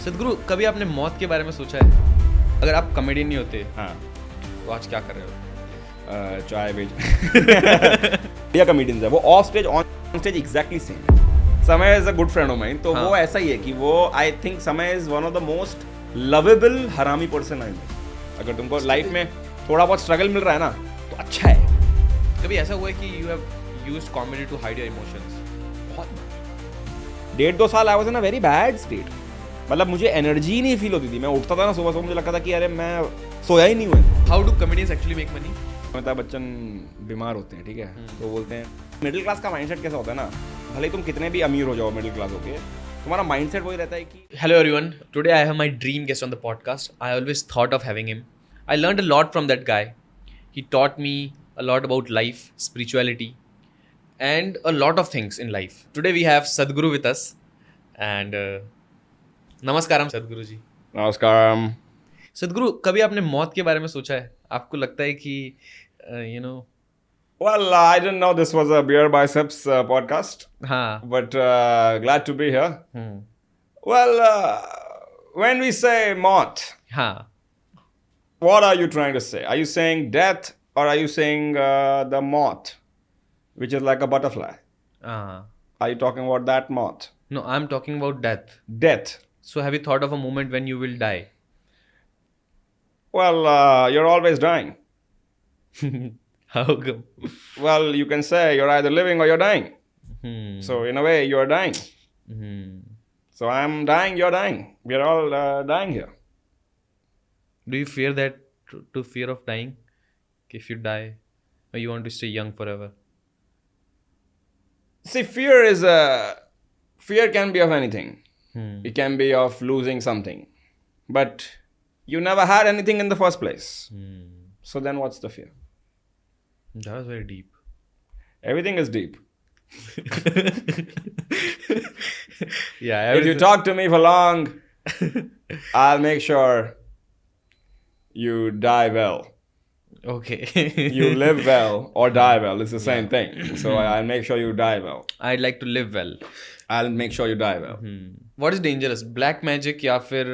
सदगुरु, कभी आपने मौत के बारे में सोचा है? अगर आप कॉमेडियन नहीं होते हाँ तो आज क्या कर रहे हो? चाय बेच या कॉमेडियंस है वो of stage on stage exactly same है। समय is a good friend of mine, तो वो ऐसा ही है कि वो I think Samay is one of the most lovable हरामी पर्सन आई नो। अगर तुमको लाइफ में थोड़ा बहुत स्ट्रगल मिल रहा है ना तो अच्छा है। कभी ऐसा हुआ है कि you have used comedy to hide your emotions? बहुत 1.5-2 साल I was in a very bad state. मतलब मुझे एनर्जी नहीं फील होती थी। मैं उठता था ना सुबह मुझे लगता था कि अरे मैं सोया ही नहीं हूँ। How do comedians actually make money? Amitabh Bachchan बीमार होते हैं, ठीक है, तो बोलते हैं मिडिल क्लास का माइंडसेट कैसा होता है ना, भले तुम कितने भी अमीर हो जाओ मिडिल क्लास होके, तुम्हारा माइंडसेट वही रहता है कि Hello everyone. Today I have my dream guest on the podcast. I always thought of having him. I learned a lot from that guy. He taught me a lot about life, spirituality, and a lot of things in life. Today we have Sadhguru with us. And नमस्कारम सदगुरु जी। नमस्कार। सदगुरु, कभी आपने मौत के बारे में सोचा है? आपको लगता है कि Well, I didn't know this was a Beer Biceps podcast, हाँ but glad to be here. Well, when we say mort, हाँ what are you trying to say? Are you saying death or are you saying the moth, which is like a butterfly? हाँ Are you talking about that moth? No, I'm talking about death. Death. So have you thought of a moment when you will die? Well, you're always dying. How come? Well, you can say you're either living or you're dying. So in a way, you're dying. So I'm dying, you're dying. We're all dying here. Do you fear that to fear of dying? If you die, or you want to stay young forever? See, fear can be of anything. It can be of losing something. But you never had anything in the first place. So then what's the fear? That was very deep. Everything is deep. Yeah. If you talk to me for long, I'll make sure you die well. Okay. You live well or die well. It's the same thing. So I'll make sure you die well. I'd like to live well. I'll make sure you die well. What is dangerous? Black magic या फिर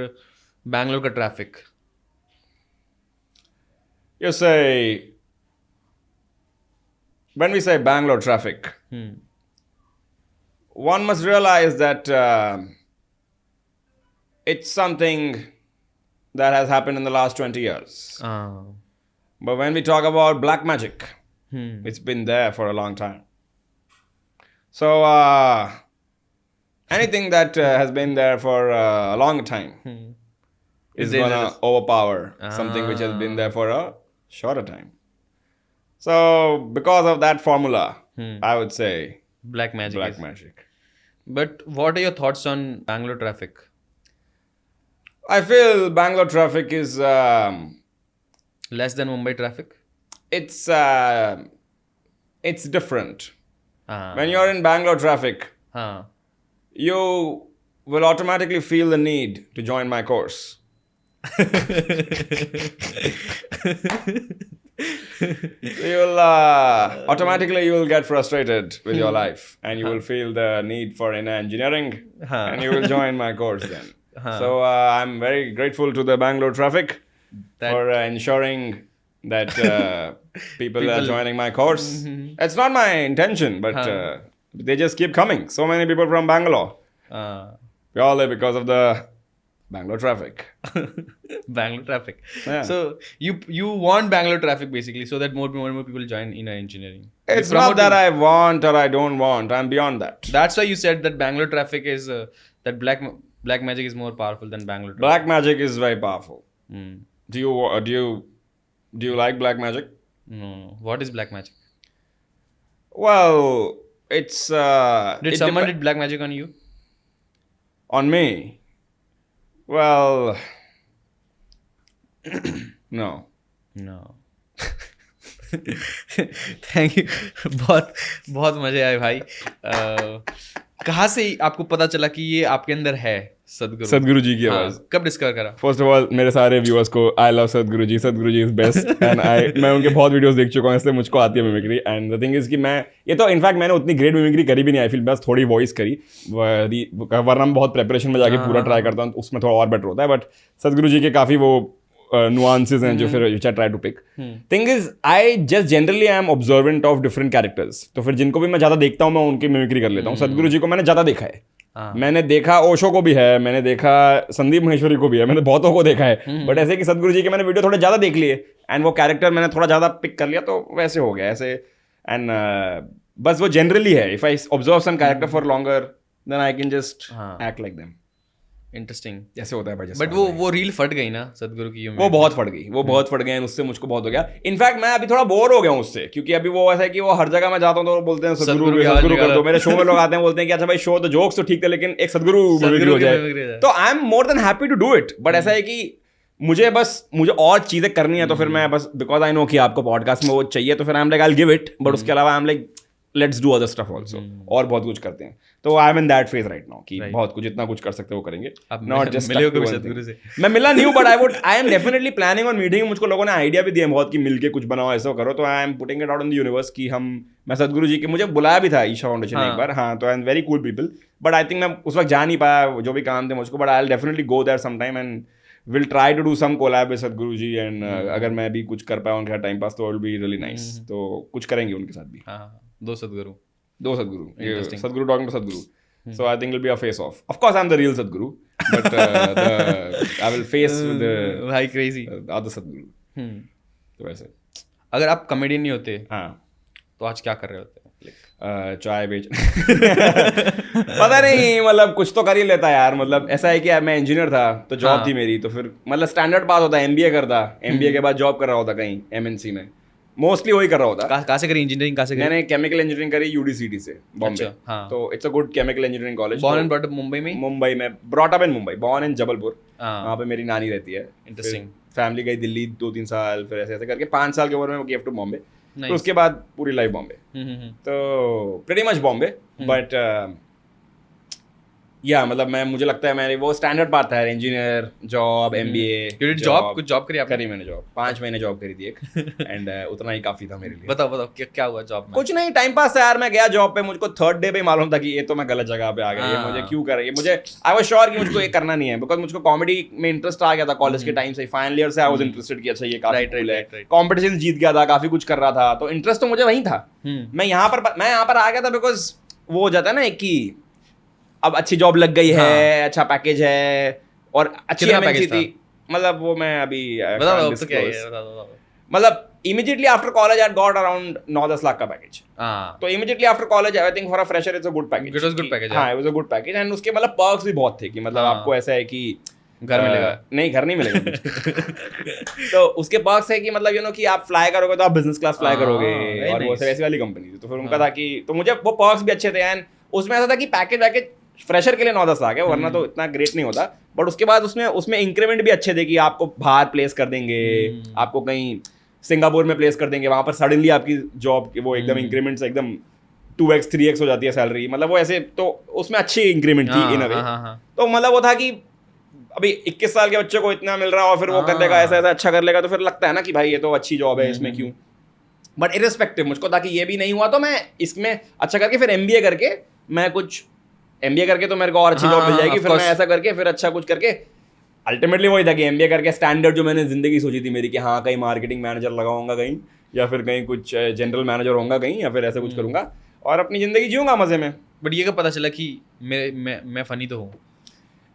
बैंगलोर का traffic? You say, when we say Bangalore traffic, one must realize that it's something that has happened in the last 20 years. But when we talk about black magic, it's been there for a long time. So anything that has been there for a long time is going to overpower something which has been there for a shorter time. So because of that formula, I would say Black magic. black magic. But what are your thoughts on Bangalore traffic? I feel Bangalore traffic is Less than Mumbai traffic? it's different. When हाँ you're in Bangalore traffic, हाँ you will automatically feel the need to join my course. You will automatically you will get frustrated with your life and you will feel the need for inner engineering and you will join my course then. So I'm very grateful to the Bangalore traffic for ensuring that people are joining my course. It's not my intention, but they just keep coming. So many people from Bangalore. Purely because of the Bangalore traffic. Bangalore traffic. Yeah. So you want Bangalore traffic basically so that more and more people join inner engineering. It's You're not that promoting- I want or I don't want. I'm beyond that. That's why you said that Bangalore traffic is that black magic is more powerful than Bangalore traffic. Black magic is very powerful. Hmm. Do you like black magic? No. What is black magic? Well, it's Did someone did black magic on you? on me. Well, no. No. Thank you. बहुत मजे आए भाई। कहाँ से आपको पता चला कि ये आपके अंदर है सदगुरु जी की आवाज। कब डिस्कवर करा? फर्स्ट ऑफ ऑल मेरे सारे व्यूअर्स को आई लव सदगुरु जी इज बेस्ट एंड मैं उनके बहुत वीडियोस देख चुका हूँ, इसलिए मुझको आती है mimicry. And the thing is कि मैं ये तो इनफैक्ट मैंने उतनी ग्रेट मिमिक्री करी भी नहीं, आई फील बस थोड़ी वॉइस करी, वरना मैं बहुत प्रेपरेशन में जाके पूरा ट्राई करता हूँ, उसमें थोड़ा और बेटर होता है। बट सदगुरु जी के काफ़ी वो nuances हैं जो फिर which I try to pick. Thing is, I just generally am observant of different characters. तो फिर जिनको भी मैं ज़्यादा देखता हूँ मैं उनकी मिमिक्री कर लेता हूँ। सदगुरु जी को मैंने ज़्यादा देखा है, मैंने देखा ओशो को भी है, मैंने देखा संदीप महेश्वरी को भी है, मैंने बहुतों को देखा है। बट ऐसे कि सदगुरु जी के मैंने वीडियो थोड़े ज़्यादा देख लिए एंड वो कैरेक्टर मैंने थोड़ा ज़्यादा पिक कर लिया, तो वैसे हो गया ऐसे। एंड बस वो जनरली है, if I observe some character for longer than I can just act like them. Interesting जैसे होता है भाई। बट वो रील फट गई ना सदगुरु की, वो बहुत फट गई, वो बहुत फट गए, उससे मुझको बहुत हो गया। इनफैक्ट मैं अभी थोड़ा बोर हो गया हूँ उससे, क्योंकि अभी वो ऐसा है कि वो हर जगह मैं जाता हूँ तो बोलते हैं सदगुरु कर दो। मेरे शो में लोग आते हैं बोलते हैं कि अच्छा भाई शो तो जोक्स तो ठीक थे लेकिन एक सदगुरु हो जाए, तो I am more than happy to do it. But ऐसा है कि मुझे और चीजें करनी है, तो फिर मैं बस बिकॉज आई नो कि आपको पॉडकास्ट में वो चाहिए, तो फिर I am like I will give it, but उसके अलावा I am like let's do other stuff also, और बहुत कुछ करते हैं। तो I M in that phase right now कि बहुत कुछ, जितना कुछ कर सकते हो करेंगे। नॉट जस्ट मिले हो कभी सदगुरु से? मैं मिला नहीं हूँ, but I am definitely planning on meeting. मुझको लोगों ने आइडिया भी दिया बहुत कि मिलके कुछ बनाओ, ऐसा करो, तो I am putting it out in the universe कि मैं सदगुरु जी के, मुझे बुलाया भी था ईशा फाउंडेशन एक बार, हाँ, तो I am very cool people, but I think मैं उस वक्त जा नहीं पाया, जो भी काम थे मुझको, but I will definitely go there some time and will try to do some collab with Sadhguru ji. And अगर मैं भी कुछ कर पाया उनके साथ टाइम पास, तो विल बी रियली नाइस। तो कुछ करेंगे उनके साथ भी। दो सदगुरु Sadhguru talking to Sadhguru. So I think it'll be a face off. Of course, I'm the real Sadhguru, but I will face the भाई crazy other Sadhguru. तो वैसे अगर आप कॉमेडियन नहीं होते, हाँ, तो आज क्या कर रहे होते? चाय बेच पता नहीं, मतलब कुछ तो कर ही लेता यार। मतलब ऐसा है कि मैं इंजीनियर था तो जॉब थी मेरी, तो फिर मतलब स्टैंडर्ड पास होता, MBA करता, MBA के बाद जॉब कर रहा होता कहीं MNC में, मोस्टली वही कर रहा होता। कहाँ से करी इंजीनियरिंग? कहाँ से करी? मैंने केमिकल इंजीनियरिंग करी UDCT से, बॉम्बे। हाँ। तो it's a good chemical engineering college. Born and brought up Mumbai में? मुंबई में, brought up in Mumbai, born in Jabalpur, वहाँ पे मेरी नानी रहती है। इंटरेस्टिंग। फैमिली गई दिल्ली 2-3 साल, फिर ऐसे ऐसे करके 5 साल की उम्र में वो गिफ्ट टू बॉम्बे। तो उसके बाद पूरी लाइफ बॉम्बे, तो प्रीटी मच बॉम्बे। बट या मतलब मुझे लगता है मैंने वो स्टैंडर्ड बात था, इंजीनियर, जॉब, MBA। जॉब कुछ जॉब करी मैंने जॉब 5 महीने जॉब करी थी एक एंड उतना ही काफी था मेरे लिए। बताओ क्या हुआ जॉब में? कुछ नहीं, टाइम पास था यार। मैं गया जॉब पे, मुझको 3rd डे पे मालूम था कि ये तो मैं गलत जगह पे आ गया, ये मुझे क्यों कर रही है, मुझे आई वाज श्योर कि मुझको ये करना नहीं है, बिकॉज मुझको कॉमेडी में इंटरेस्ट आ गया था कॉलेज के टाइम से। फाइनल ईयर से आई वाज इंटरेस्टेड कि अच्छा ये काफी कूल है, कॉम्पिटिशन जीत गया था, काफी कुछ कर रहा था, तो इंटरेस्ट तो मुझे वहीं था। मैं यहाँ पर आ गया था बिकॉज वो हो जाता है ना एक कि अब अच्छी जॉब लग गई है, अच्छा पैकेज है और अच्छी MNC थी। मतलब वो मैं अभी मतलब immediately after college I got around 9-10 lakh का पैकेज। तो immediately after college I think for a fresher it's a good package. It was good package. हां, it was a good package and उसके मतलब पर्क्स भी बहुत थे कि मतलब आपको ऐसा है कि घर मिलेगा, नहीं घर नहीं मिलेगा तो उसके पर्क्स है कि मतलब यू नो कि आप फ्लाई करोगे तो आप बिजनेस क्लास फ्लाई करोगे, और वो वैसी वाली कंपनी थी। तो फिर उनका था कि, तो मुझे वो पर्क्स भी अच्छे थे एंड उसमें ऐसा था कि पैकेज फ्रेशर के लिए 9-10 लाख है, वरना तो इतना ग्रेट नहीं होता। बट उसके बाद उसमें इंक्रीमेंट भी अच्छे थे कि आपको बाहर प्लेस कर देंगे, आपको कहीं सिंगापुर में प्लेस कर देंगे, वहां पर सडनली आपकी जॉब वो एकदम इंक्रीमेंट से एकदम 2x 3x हो जाती है सैलरी, मतलब वो ऐसे। तो उसमें अच्छी इंक्रीमेंट थी इन अ वे। तो मतलब वो था कि अभी 21 साल के बच्चे को इतना मिल रहा है और फिर वो कर लेगा ऐसा अच्छा कर लेगा, तो फिर लगता है ना कि भाई ये तो अच्छी जॉब है, इसमें क्यों। बट इररिस्पेक्टिव मुझको था कि ये भी नहीं हुआ, तो मैं इसमें अच्छा करके फिर MBA करके MBA करके तो मेरे को और अच्छी जॉब मिल जाएगी। फिर मैं ऐसा करके फिर अच्छा कुछ करके अल्टीमेटली वही था कि MBA करके स्टैंडर्ड जो मैंने जिंदगी सोची थी मेरी कि हाँ कहीं मार्केटिंग मैनेजर लगाऊंगा कहीं, या फिर कहीं कुछ जनरल मैनेजर होऊंगा कहीं, या फिर ऐसा कुछ करूंगा और अपनी जिंदगी जीऊंगा मजे में। बट ये कब पता चला कि मैं फनी तो हूँ?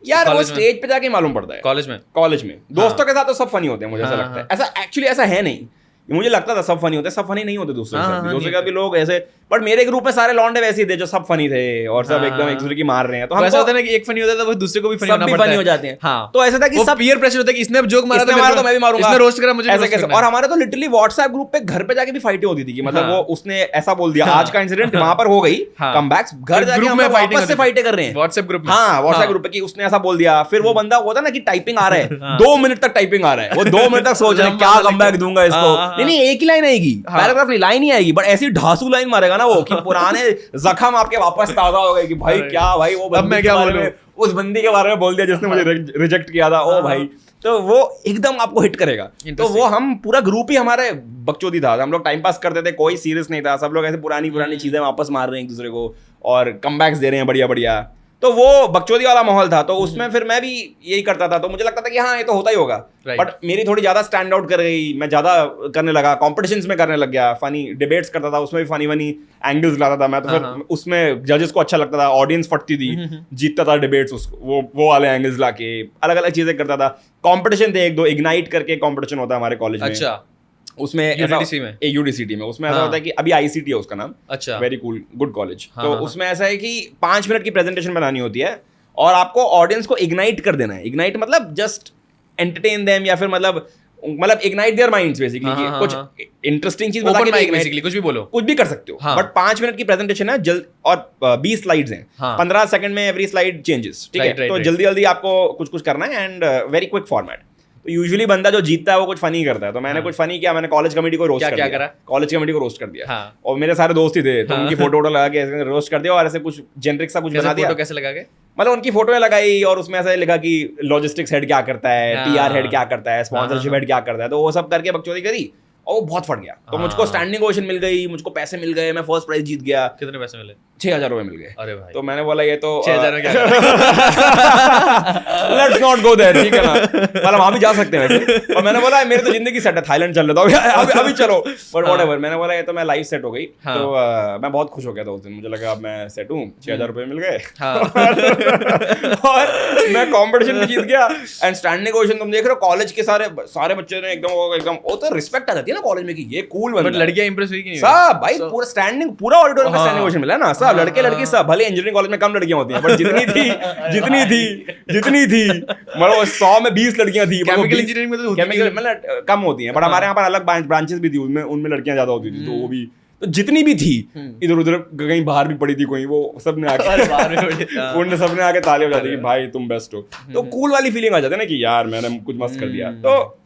यार वो स्टेज पे जाके मालूम पड़ता है। कॉलेज में दोस्तों के साथ तो सब फनी होते हैं, मुझे ऐसा लगता है। ऐसा एक्चुअली ऐसा है नहीं, मुझे लगता था सब फनी होते, सब फनी नहीं होते दूसरों के साथ। दूसरे का भी लोग ऐसे, बट मेरे ग्रुप में सारे लौंडे वैसे ही थे जो सब फनी थे और सब एकदम एक दूसरे की मार रहे हैं। तो हम ऐसा होता है ना कि एक फनी होता है तो वो दूसरे को भी फनी होना पड़ता है, फनी हो जाते हैं। हाँ, तो ऐसा था कि सब पीयर प्रेशर होता है कि इसने अब जोक मारा तो मैं भी मारूंगा, इसने रोस्ट करा मुझे ऐसे कैसे। और हमारे तो लिटरली व्हाट्सएप ग्रुप पे घर पे जाके भी फाइटें होती थी कि मतलब वो उसने ऐसा बोल दिया, आज का इंसिडेंट वहां पर हो गई, कमबैक्स घर जाके हम वापस से फाइटें कर रहे हैं व्हाट्सएप ग्रुप में। हाँ, व्हाट्सएप ग्रुप पे कि उसने ऐसा बोल दिया, फिर वो बंदा होता ना कि टाइपिंग आ रहा है 2 मिनट तक टाइपिंग आ रहा है, वो 2 मिनट तक सोच रहा है क्या कमबैक दूंगा इसको, नहीं नहीं एक ही लाइन आएगी, पैराग्राफ नहीं, लाइन ही आएगी, बट ऐसी ढासू लाइन मारेगा ना वो कि पुराने जख्म आपके वापस ताजा हो गए कि भाई क्या भाई वो अब मैं क्या बोलूं, उस बंदी के बारे में बोल दिया जिसने मुझे रिजेक्ट किया था, ओ भाई, तो वो एकदम आपको हिट करेगा। तो वो हम पूरा ग्रुप ही हमारे बकचोदी था, हम लोग टाइम पास करते थे, कोई सीरियस नहीं था, सब लोग ऐसे पुरानी चीजें वापस मार रहे हैं एक दूसरे को और कमबैक्स दे रहे हैं बढ़िया बढ़िया, तो वो बकचोदी वाला माहौल था। तो उसमें फिर मैं भी यही करता था, तो मुझे लगता था कि हाँ ये तो होता ही होगा, बट मेरी थोड़ी ज्यादा स्टैंड आउट कर गई, मैं ज्यादा करने लगा, कॉम्पिटिशंस में करने लग गया, फनी डिबेट्स करता था, उसमें भी फनी एंगल्स लाता था मैं, तो फिर उसमें जजेस को अच्छा लगता था, ऑडियंस फटती थी, जीतता था डिबेट्स, उसको वो वाले एंगल्स लाके अलग अलग चीजें करता था। कॉम्पिटिशन थे एक दो, इग्नाइट करके कॉम्पिटिशन होता है हमारे कॉलेज में, अच्छा उसमें यूडीसीटी में उसमें ऐसा होता है कि अभी आईसीटी है उसका नाम, अच्छा वेरी कूल गुड कॉलेज, तो उसमें ऐसा है कि 5 मिनट की प्रेजेंटेशन बनानी होती है और आपको ऑडियंस को इग्नाइट कर देना है। इग्नाइट मतलब जस्ट एंटरटेन देम, या फिर मतलब इग्नाइट देयर माइंड्स बेसिकली, कुछ इंटरेस्टिंग चीज बता के बेसिकली कुछ भी बोलो, कुछ भी कर सकते हो, बट 5 मिनट की प्रेजेंटेशन है जल्द, और 20 स्लाइड्स हैं, 15 सेकंड में एवरी स्लाइड चेंजेस, ठीक है, तो जल्दी जल्दी आपको कुछ कुछ करना है एंड वेरी क्विक फॉर्मेट। तो यूजुअली बंदा जो जीतता है वो कुछ फनी करता है, तो मैंने कुछ फनी किया, मैंने कॉलेज कमेटी को रोस्ट कर दिया, कॉलेज कमेटी को रोस्ट कर दिया, और मेरे सारे दोस्त ही थे, तो उनकी फोटो लगा के ऐसे रोस्ट कर दिया और ऐसे कुछ जेनरिक सा कुछ बना दिया। कैसे लगा के, मतलब उनकी फोटो लगाई और उसमें ऐसा लिखा कि लॉजिस्टिक्स हेड क्या करता है, टीआर हेड क्या करता है, स्पॉन्सरशिप हेड क्या करता है, तो वो सब करके बकचोदी करी और वो बहुत फट गया। तो मुझको स्टैंडिंग ओवेशन मिल गई, मुझको पैसे मिल गए, मैं फर्स्ट प्राइज जीत गया। कितने पैसे मिले? 6,000 रुपए मिल गए। अरे भाई, तो मैंने बोला ये तो 6,000 में क्या लेट्स नॉट गो देयर, ठीक है ना, मतलब वहां भी जा सकते हैं वैसे। और मैंने बोला मेरी तो जिंदगी सेट है, थाईलैंड चल रहा था अभी चलो, बट व्हाटएवर, मैंने बोला ये तो मैं लाइफ सेट हो गई। तो मैं बहुत खुश हो गया था उस दिन, मुझे लगा अब मैं सेट हूँ, 6,000 रुपए मिल गए और मैं कॉम्पिटिशन भी जीत गया। एंड स्टैंडिंग ओवेशन तुम देख रहे हो, कॉलेज के सारे बच्चे ने एकदम वो तो रिस्पेक्ट आ जाती है ना कॉलेज में कि ये कूल बंदा। बट लड़कियां इंप्रेस हुई कि नहीं? सब भाई पूरा स्टैंडिंग, पूरा ऑडिटोरियम में स्टैंडिंग ओवेशन मिला ना, सब लड़के लड़की सब, भले इंजीनियरिंग कॉलेज में कम लड़कियां होती हैं, बट जितनी थी मतलब 100 में 20 लड़कियां थी। केमिकल इंजीनियरिंग में तो केमिकल मतलब कम होती हैं, बट हमारे यहाँ पर अलग ब्रांचेस भी थी, उनमें लड़कियां ज्यादा होती थी, तो वो भी तो जितनी भी थी इधर उधर कहीं बाहर भी पड़ी थी कोई, वो सबने आके ताले हो जाती कि भाई तुम बेस्ट हो। तो कूल वाली फीलिंग आ जाती है ना कि यार मैंने कुछ मस्त कर दिया, तो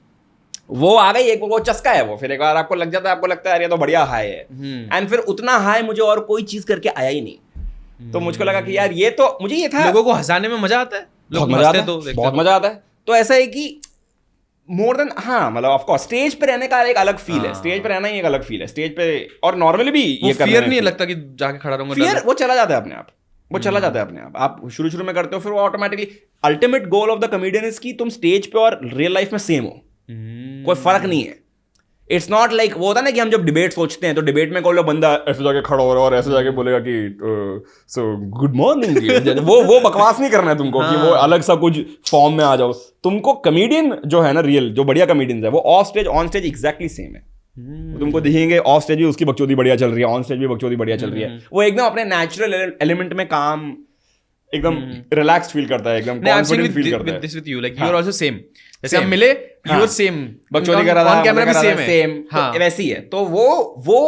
वो आ गई, एक वो चस्का है वो, फिर एक बार आपको लग जाता है, आपको लगता है यार ये तो बढ़िया हाई है, एंड फिर उतना हाई मुझे और कोई चीज करके आया ही नहीं। तो मुझको लगा कि यार ये तो मुझे ये था, लोगों को हंसाने में मजा आता है, बहुत मजा आता है। तो ऐसा है कि मोर देन, हाँ मतलब ऑफ कोर्स स्टेज पे रहने का एक अलग फील है, स्टेज पे रहना ही एक अलग फील है स्टेज पे, और नॉर्मली भी ये फियर नहीं लगता कि जाके खड़ा रहूंगा, फियर वो चला जाता है अपने आप, वो चला जाता है अपने आप। आप शुरू में करते हो, फिर वो automatically, ultimate goal of the comedian is कि तुम स्टेज पे और रियल लाइफ में सेम हो, कोई फर्क नहीं है। इट्स नॉट लाइक वो होता ना कि हम जब डिबेट सोचते हैं तो डिबेट में कोई बंदा ऐसे जाके खड़ा हो रहा है और ऐसे जाके बोलेगा कि सो गुड मॉर्निंग, वो बकवास नहीं करना है तुमको कि वो अलग सा कुछ फॉर्म में आ जाओ। तुमको कमेडियन जो है ना, रियल जो बढ़िया कमेडियन है, वो of stage on stage exactly same है। तुमको दिखेंगे ऑफ स्टेज भी उसकी बकचोदी बढ़िया चल रही है, ऑन स्टेज भी बकचोदी बढ़िया चल रही है, वो एकदम अपने नेचुरल एलिमेंट में काम, एकदम रिलैक्स्ड फील करता है, एकदम कॉन्फिडेंट फील करता है। This with you, like you are also same, जैसे हम मिले यू आर सेम, बकचोदी कर रहा था, ऑन कैमरा भी सेम है, सेम वैसी है। तो वो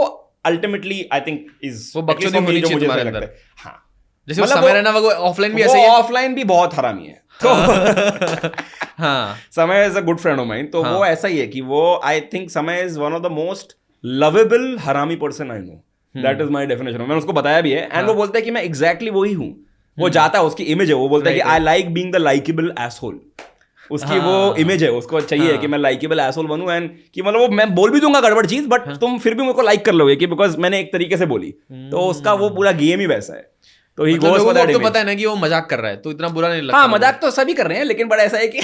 अल्टीमेटली आई थिंक इज वो बकचोदी होनी चाहिए तुम्हारे अंदर। हां, जैसे वो समय रहना, वो ऑफलाइन भी ऐसे ही है, ऑफलाइन भी बहुत हरामी है। तो हाँ, Samay is a good friend of mine, तो वो ऐसा ही है कि वो I think Samay is one of the most lovable हरामी person I know, that is my definition. मैंने उसको बताया भी है, एंड वो बोलता है कि मैं एग्जैक्टली वही हूँ। वो जाता है, उसकी इमेज है, वो बोलता है कि I like being the likeable asshole, उसकी वो इमेज है, उसको चाहिए कि मैं लाइकेबल एसहोल बनूं, एंड कि मतलब वो मैं बोल भी दूंगा गड़बड़ चीज, बट तुम फिर भी मेरे को लाइक कर लोगे कि बिकॉज मैंने एक तरीके से बोली। तो उसका वो पूरा गेम ही वैसा है। तो ही गोस फॉर दैट इमेज। तो पता है ना कि वो मजाक कर रहा है, तो इतना बुरा नहीं लगता। हाँ, मजाक तो सभी कर रहे हैं, लेकिन बड़ा ऐसा है कि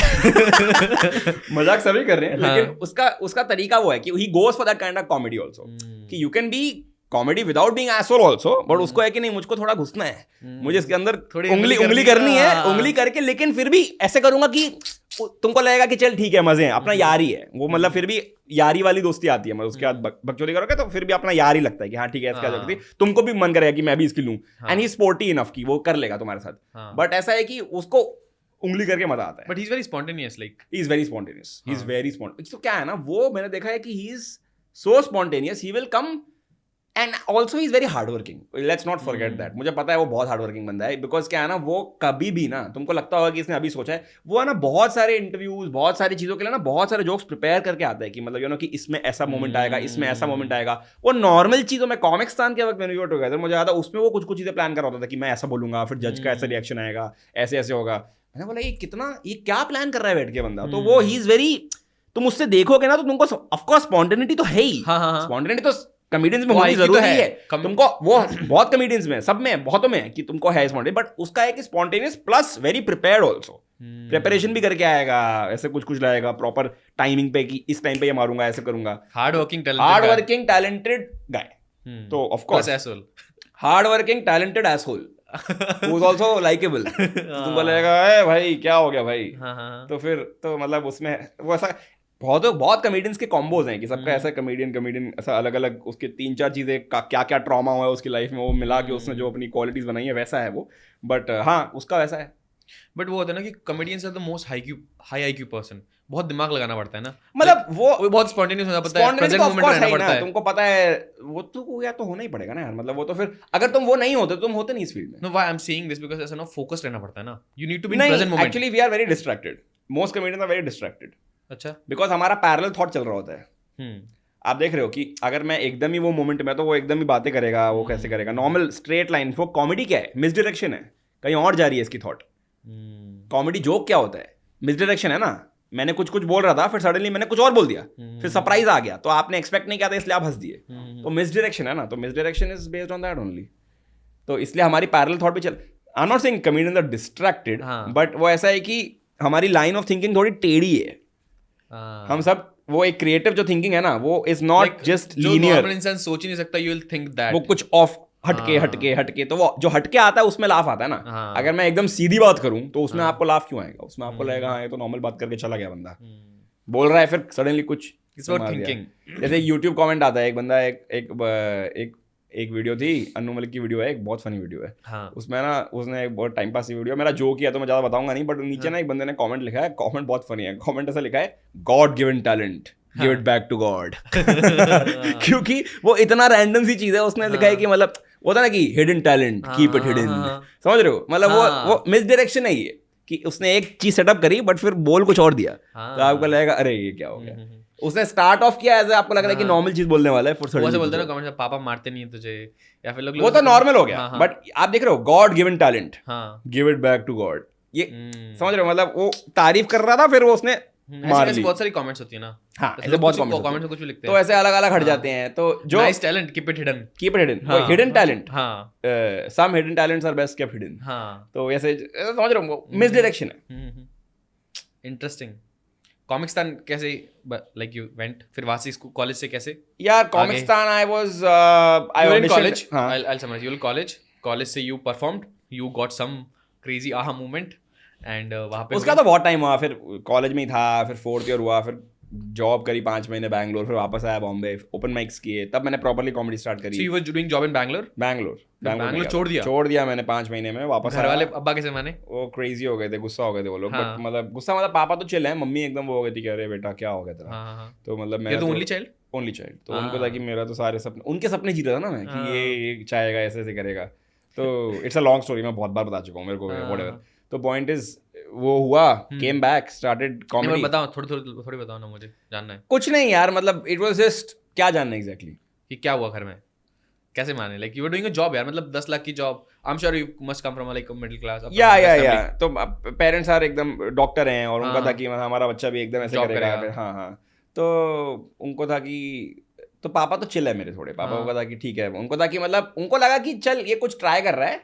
मजाक सभी कर रहे हैं, लेकिन उसका तरीका वो है कि he goes for that kind of comedy also, कि you can be comedy without being asshole also, but उसको है कि नहीं, मुझको थोड़ा घुसना है, मुझे इसके अंदर थोड़ी उंगली करनी है, उंगली करके, लेकिन फिर भी ऐसे करूंगा कि तुमको लगेगा कि चल ठीक है, मजे हैं, अपना यारी है वो, मतलब फिर भी यारी वाली दोस्ती आती है, मतलब उसके बाद बकचोदी करोगे तो फिर भी अपना यार ही लगता है कि हाँ ठीक है, इसका दोस्ती, तुमको भी मन करेगा कि मैं भी इसकी लूं, एंड ही स्पोर्टी इनफ की वो कर लेगा तुम्हारे साथ। बट ऐसा है कि उसको उंगली करके मजा आता है, but he is very spontaneous, like he is very spontaneous, he is very spontaneous. तो क्या है ना, वो मैंने देखा है कि he is so spontaneous, he will come and also is very hard working, let's not forget that. मुझे पता है वो बहुत हार्ड वर्किंग बंदा है, बिकॉज क्या है ना, वो कभी भी ना, तुमको लगता होगा कि इसने अभी सोचा है, वो है ना बहुत सारे इंटरव्यूज, बहुत सारी चीजों के लिए ना बहुत सारे जोक्स प्रिपेयर करके आता है कि मतलब यू नो कि इसमें ऐसा मोमेंट आएगा, इसमें ऐसा मोमेंट आएगा. वो नॉर्मल चीजों में कॉमिक्सतान के वक्त मैंने टुगेदर मुझे याद है, उसमें वो कुछ कुछ चीजें प्लान कर रहा होता था कि मैं ऐसा बोलूंगा, फिर जज का ऐसा रिएक्शन आएगा, ऐसे ऐसे होगा. मैंने बोला ये क्या प्लान कर रहा है बैठ के बंदा. तो वो ही इज वेरी, तुम उससे देखोगे ना तो तुमको ऑफकोर्स स्पॉन्टेनिटी तो है ही, स्पॉन्टेनिटी तो कॉमेडियंस में होनी जरूरी है. तुमको वो बहुत कॉमेडियंस में, सब में, बहुतों में कि तुमको है स्पॉन्टेनियस, बट उसका है कि spontaneous plus very prepared also. Preparation भी करके आएगा, ऐसे कुछ कुछ लाएगा प्रॉपर टाइमिंग पे कि इस टाइम पे ये मारूंगा, ऐसे करूंगा. Hard working talented guy. तो of course hard working talented asshole who is also likable. तुम बोलेगा ए भाई क्या हो गया भाई. तो फिर तो मतलब उसमें वो ऐसा बहुत कमेडियंस के कॉम्बोज हैं कि सबका ऐसा कमेडियन ऐसा अलग अलग उसके 3-4 चीजें क्या क्या ट्रॉमा हुआ है उसकी लाइफ में, वो मिला के उसने जो अपनी क्वालिटीज बनाई है वैसा है वो. बट हाँ उसका वैसा है. बट वो होता है ना कि comedians are the most high IQ person. बहुत दिमाग लगाना पड़ता है ना, मतलब वो बहुत स्पॉन्टेनियस होना पड़ता है, प्रेजेंट मोमेंट में रहना पड़ता है. तुमको पता है वो तो या तो होना ही पड़ेगा ना यार. मतलब वो तो फिर अगर तुम वो नहीं होते तुम होते नहीं इस फील्ड में. No why I am saying this because ऐसा ना फोकस रहना पड़ता है ना. You need to be in present moment. Actually we are very distracted. Most comedians are very distracted. अच्छा. बिकॉज हमारा पैरेलल थॉट चल रहा होता है. आप देख रहे हो कि अगर मैं एकदम ही वो मोमेंट में, तो वो एकदम ही बातें करेगा, वो कैसे करेगा नॉर्मल स्ट्रेट लाइन. वो कॉमेडी क्या है, मिस डायरेक्शन है, कहीं और जा रही है इसकी थॉट. कॉमेडी जोक क्या होता है, मिस डायरेक्शन है ना. मैंने कुछ बोल रहा था, फिर सडनली मैंने कुछ और बोल दिया, फिर सरप्राइज आ गया, तो आपने एक्सपेक्ट नहीं किया था इसलिए आप हंस दिए. तो मिस डायरेक्शन है ना. तो misdirection is based on that only. तो इसलिए हमारी पैरेलल थॉट भी चल. I am not saying comedians are distracted, but वो ऐसा है कि हमारी लाइन ऑफ थिंकिंग थोड़ी टेढ़ी है. हम सब वो एक क्रिएटिव जो थिंकिंग है ना, वो is not just linear. Normal इंसान सोच ही नहीं सकता. यू विल थिंक दैट वो कुछ ऑफ हटके. तो वो जो हटके आता है उसमें लाफ आता है ना. अगर मैं एकदम सीधी बात करूं तो उसमें आपको लाफ क्यों आएगा. उसमें आपको लगेगा हाँ ये तो नॉर्मल बात करके चला गया बंदा, बोल रहा है, फिर सडनली कुछ थिंकिंग. जैसे यूट्यूब कमेंट आता है, एक बंदा एक वीडियो थी, अनु मलिक की वीडियो है, एक बहुत फनी वीडियो है. उसमें ना उसने एक बहुत टाइम पास की वीडियो, मेरा जो किया तो मैं ज्यादा बताऊंगा नहीं, बट नीचे ना एक बंदे ने कमेंट लिखा है. कमेंट बहुत फनी है. कमेंट ऐसा लिखा है, God given talent, give it back to God. क्योंकि वो इतना रैंडम सी चीज है. उसने लिखा है कि मतलब होता ना कि hidden talent, keep it hidden. समझ रहे हो, मतलब वो मिस डायरेक्शन है ये, कि उसने एक चीज सेटअप करी बट फिर बोल कुछ और दिया. तो आपको लगेगा अरे ये क्या हो गया. उसने स्टार्ट ऑफ किया ऐसे, आपको लग रहा है कि नॉर्मल चीज बोलने वाला है, फिर वैसे बोलते हैं ना कमेंट में, पापा मारते नहीं है तुझे, या फिर लोग वो तो नॉर्मल हो गया. बट आप देख रहे हो, God given talent, give it back to God. ये समझ रहे हो, मतलब वो तारीफ कर रहा था, फिर वो उसने मार ली. बहुत सारी कमेंट्स होती है ना. हाँ, ऐसे बहुत कमेंट्स कुछ भी लिखते हैं, तो ऐसे अलग अलग हट जाते हैं. तो जो nice talent, keep it hidden. Hidden talent, some hidden talents are best kept hidden. तो ऐसे समझ रहे हो, मिस डायरेक्शन है. इंटरेस्टिंग. कॉमिक्सतान कैसे, लाइक यू वेंट, फिर वहां से स्कूल कॉलेज से कैसे यार. Comicstaan I was college. I'll summarize. You were college से you performed, you got some crazy aha moment, and वहाँ पे उसका तो बहुत टाइम हुआ. फिर कॉलेज में ही था, फिर 4th ईयर हुआ, फिर जॉब करी 5 महीने बैंगलोर, फिर वापस आया बॉम्बे, ओपन माइक्स किए, तब मैंने प्रॉपर्ली कॉमेडी स्टार्ट करी. So you were doing job in Bangalore छोड़ दिया मैंने 5 महीने में. वापस घर वाले अब्बा कैसे माने? वो क्रेजी हो गए थे, गुस्सा हो गए थे वो लोग. बट मतलब गुस्सा, मतलब पापा तो चिल है, मम्मी एकदम वो हो गई थी कि अरे बेटा क्या हो गया तेरा. तो मतलब मैं ओनली चाइल्ड, तो उनको था कि मेरा तो सारे सपने, उनके सपने जी रहा था ना मैं, कि ये चाहेगा, ऐसे ऐसे करेगा. तो इट्स अ लॉन्ग स्टोरी, मैं बहुत बार बता चुका हूँ, मेरे को व्हाटएवर. तो पॉइंट इज वो हुआ, केम बैक, स्टार्टेड कॉमेडी. बताओ थोड़ी बताओ ना, मुझे जानना है. कुछ नहीं यार, मतलब इट वाज जस्ट, क्या जानना एग्जैक्टली कि क्या हुआ घर में, कैसे माने. Like you were doing a job यार, मतलब 10 लाख की job. I am sure you must come from like middle class. या तो पेरेंट्स आर एकदम डॉक्टर हैं, और उनका था कि हमारा बच्चा भी एकदम ऐसे करेगा. हाँ. तो उनको था कि, तो पापा तो चिल है मेरे थोड़े. पापा को था कि ठीक है, उनको था कि मतलब उनको लगा कि चल ये कुछ ट्राई कर रहा है,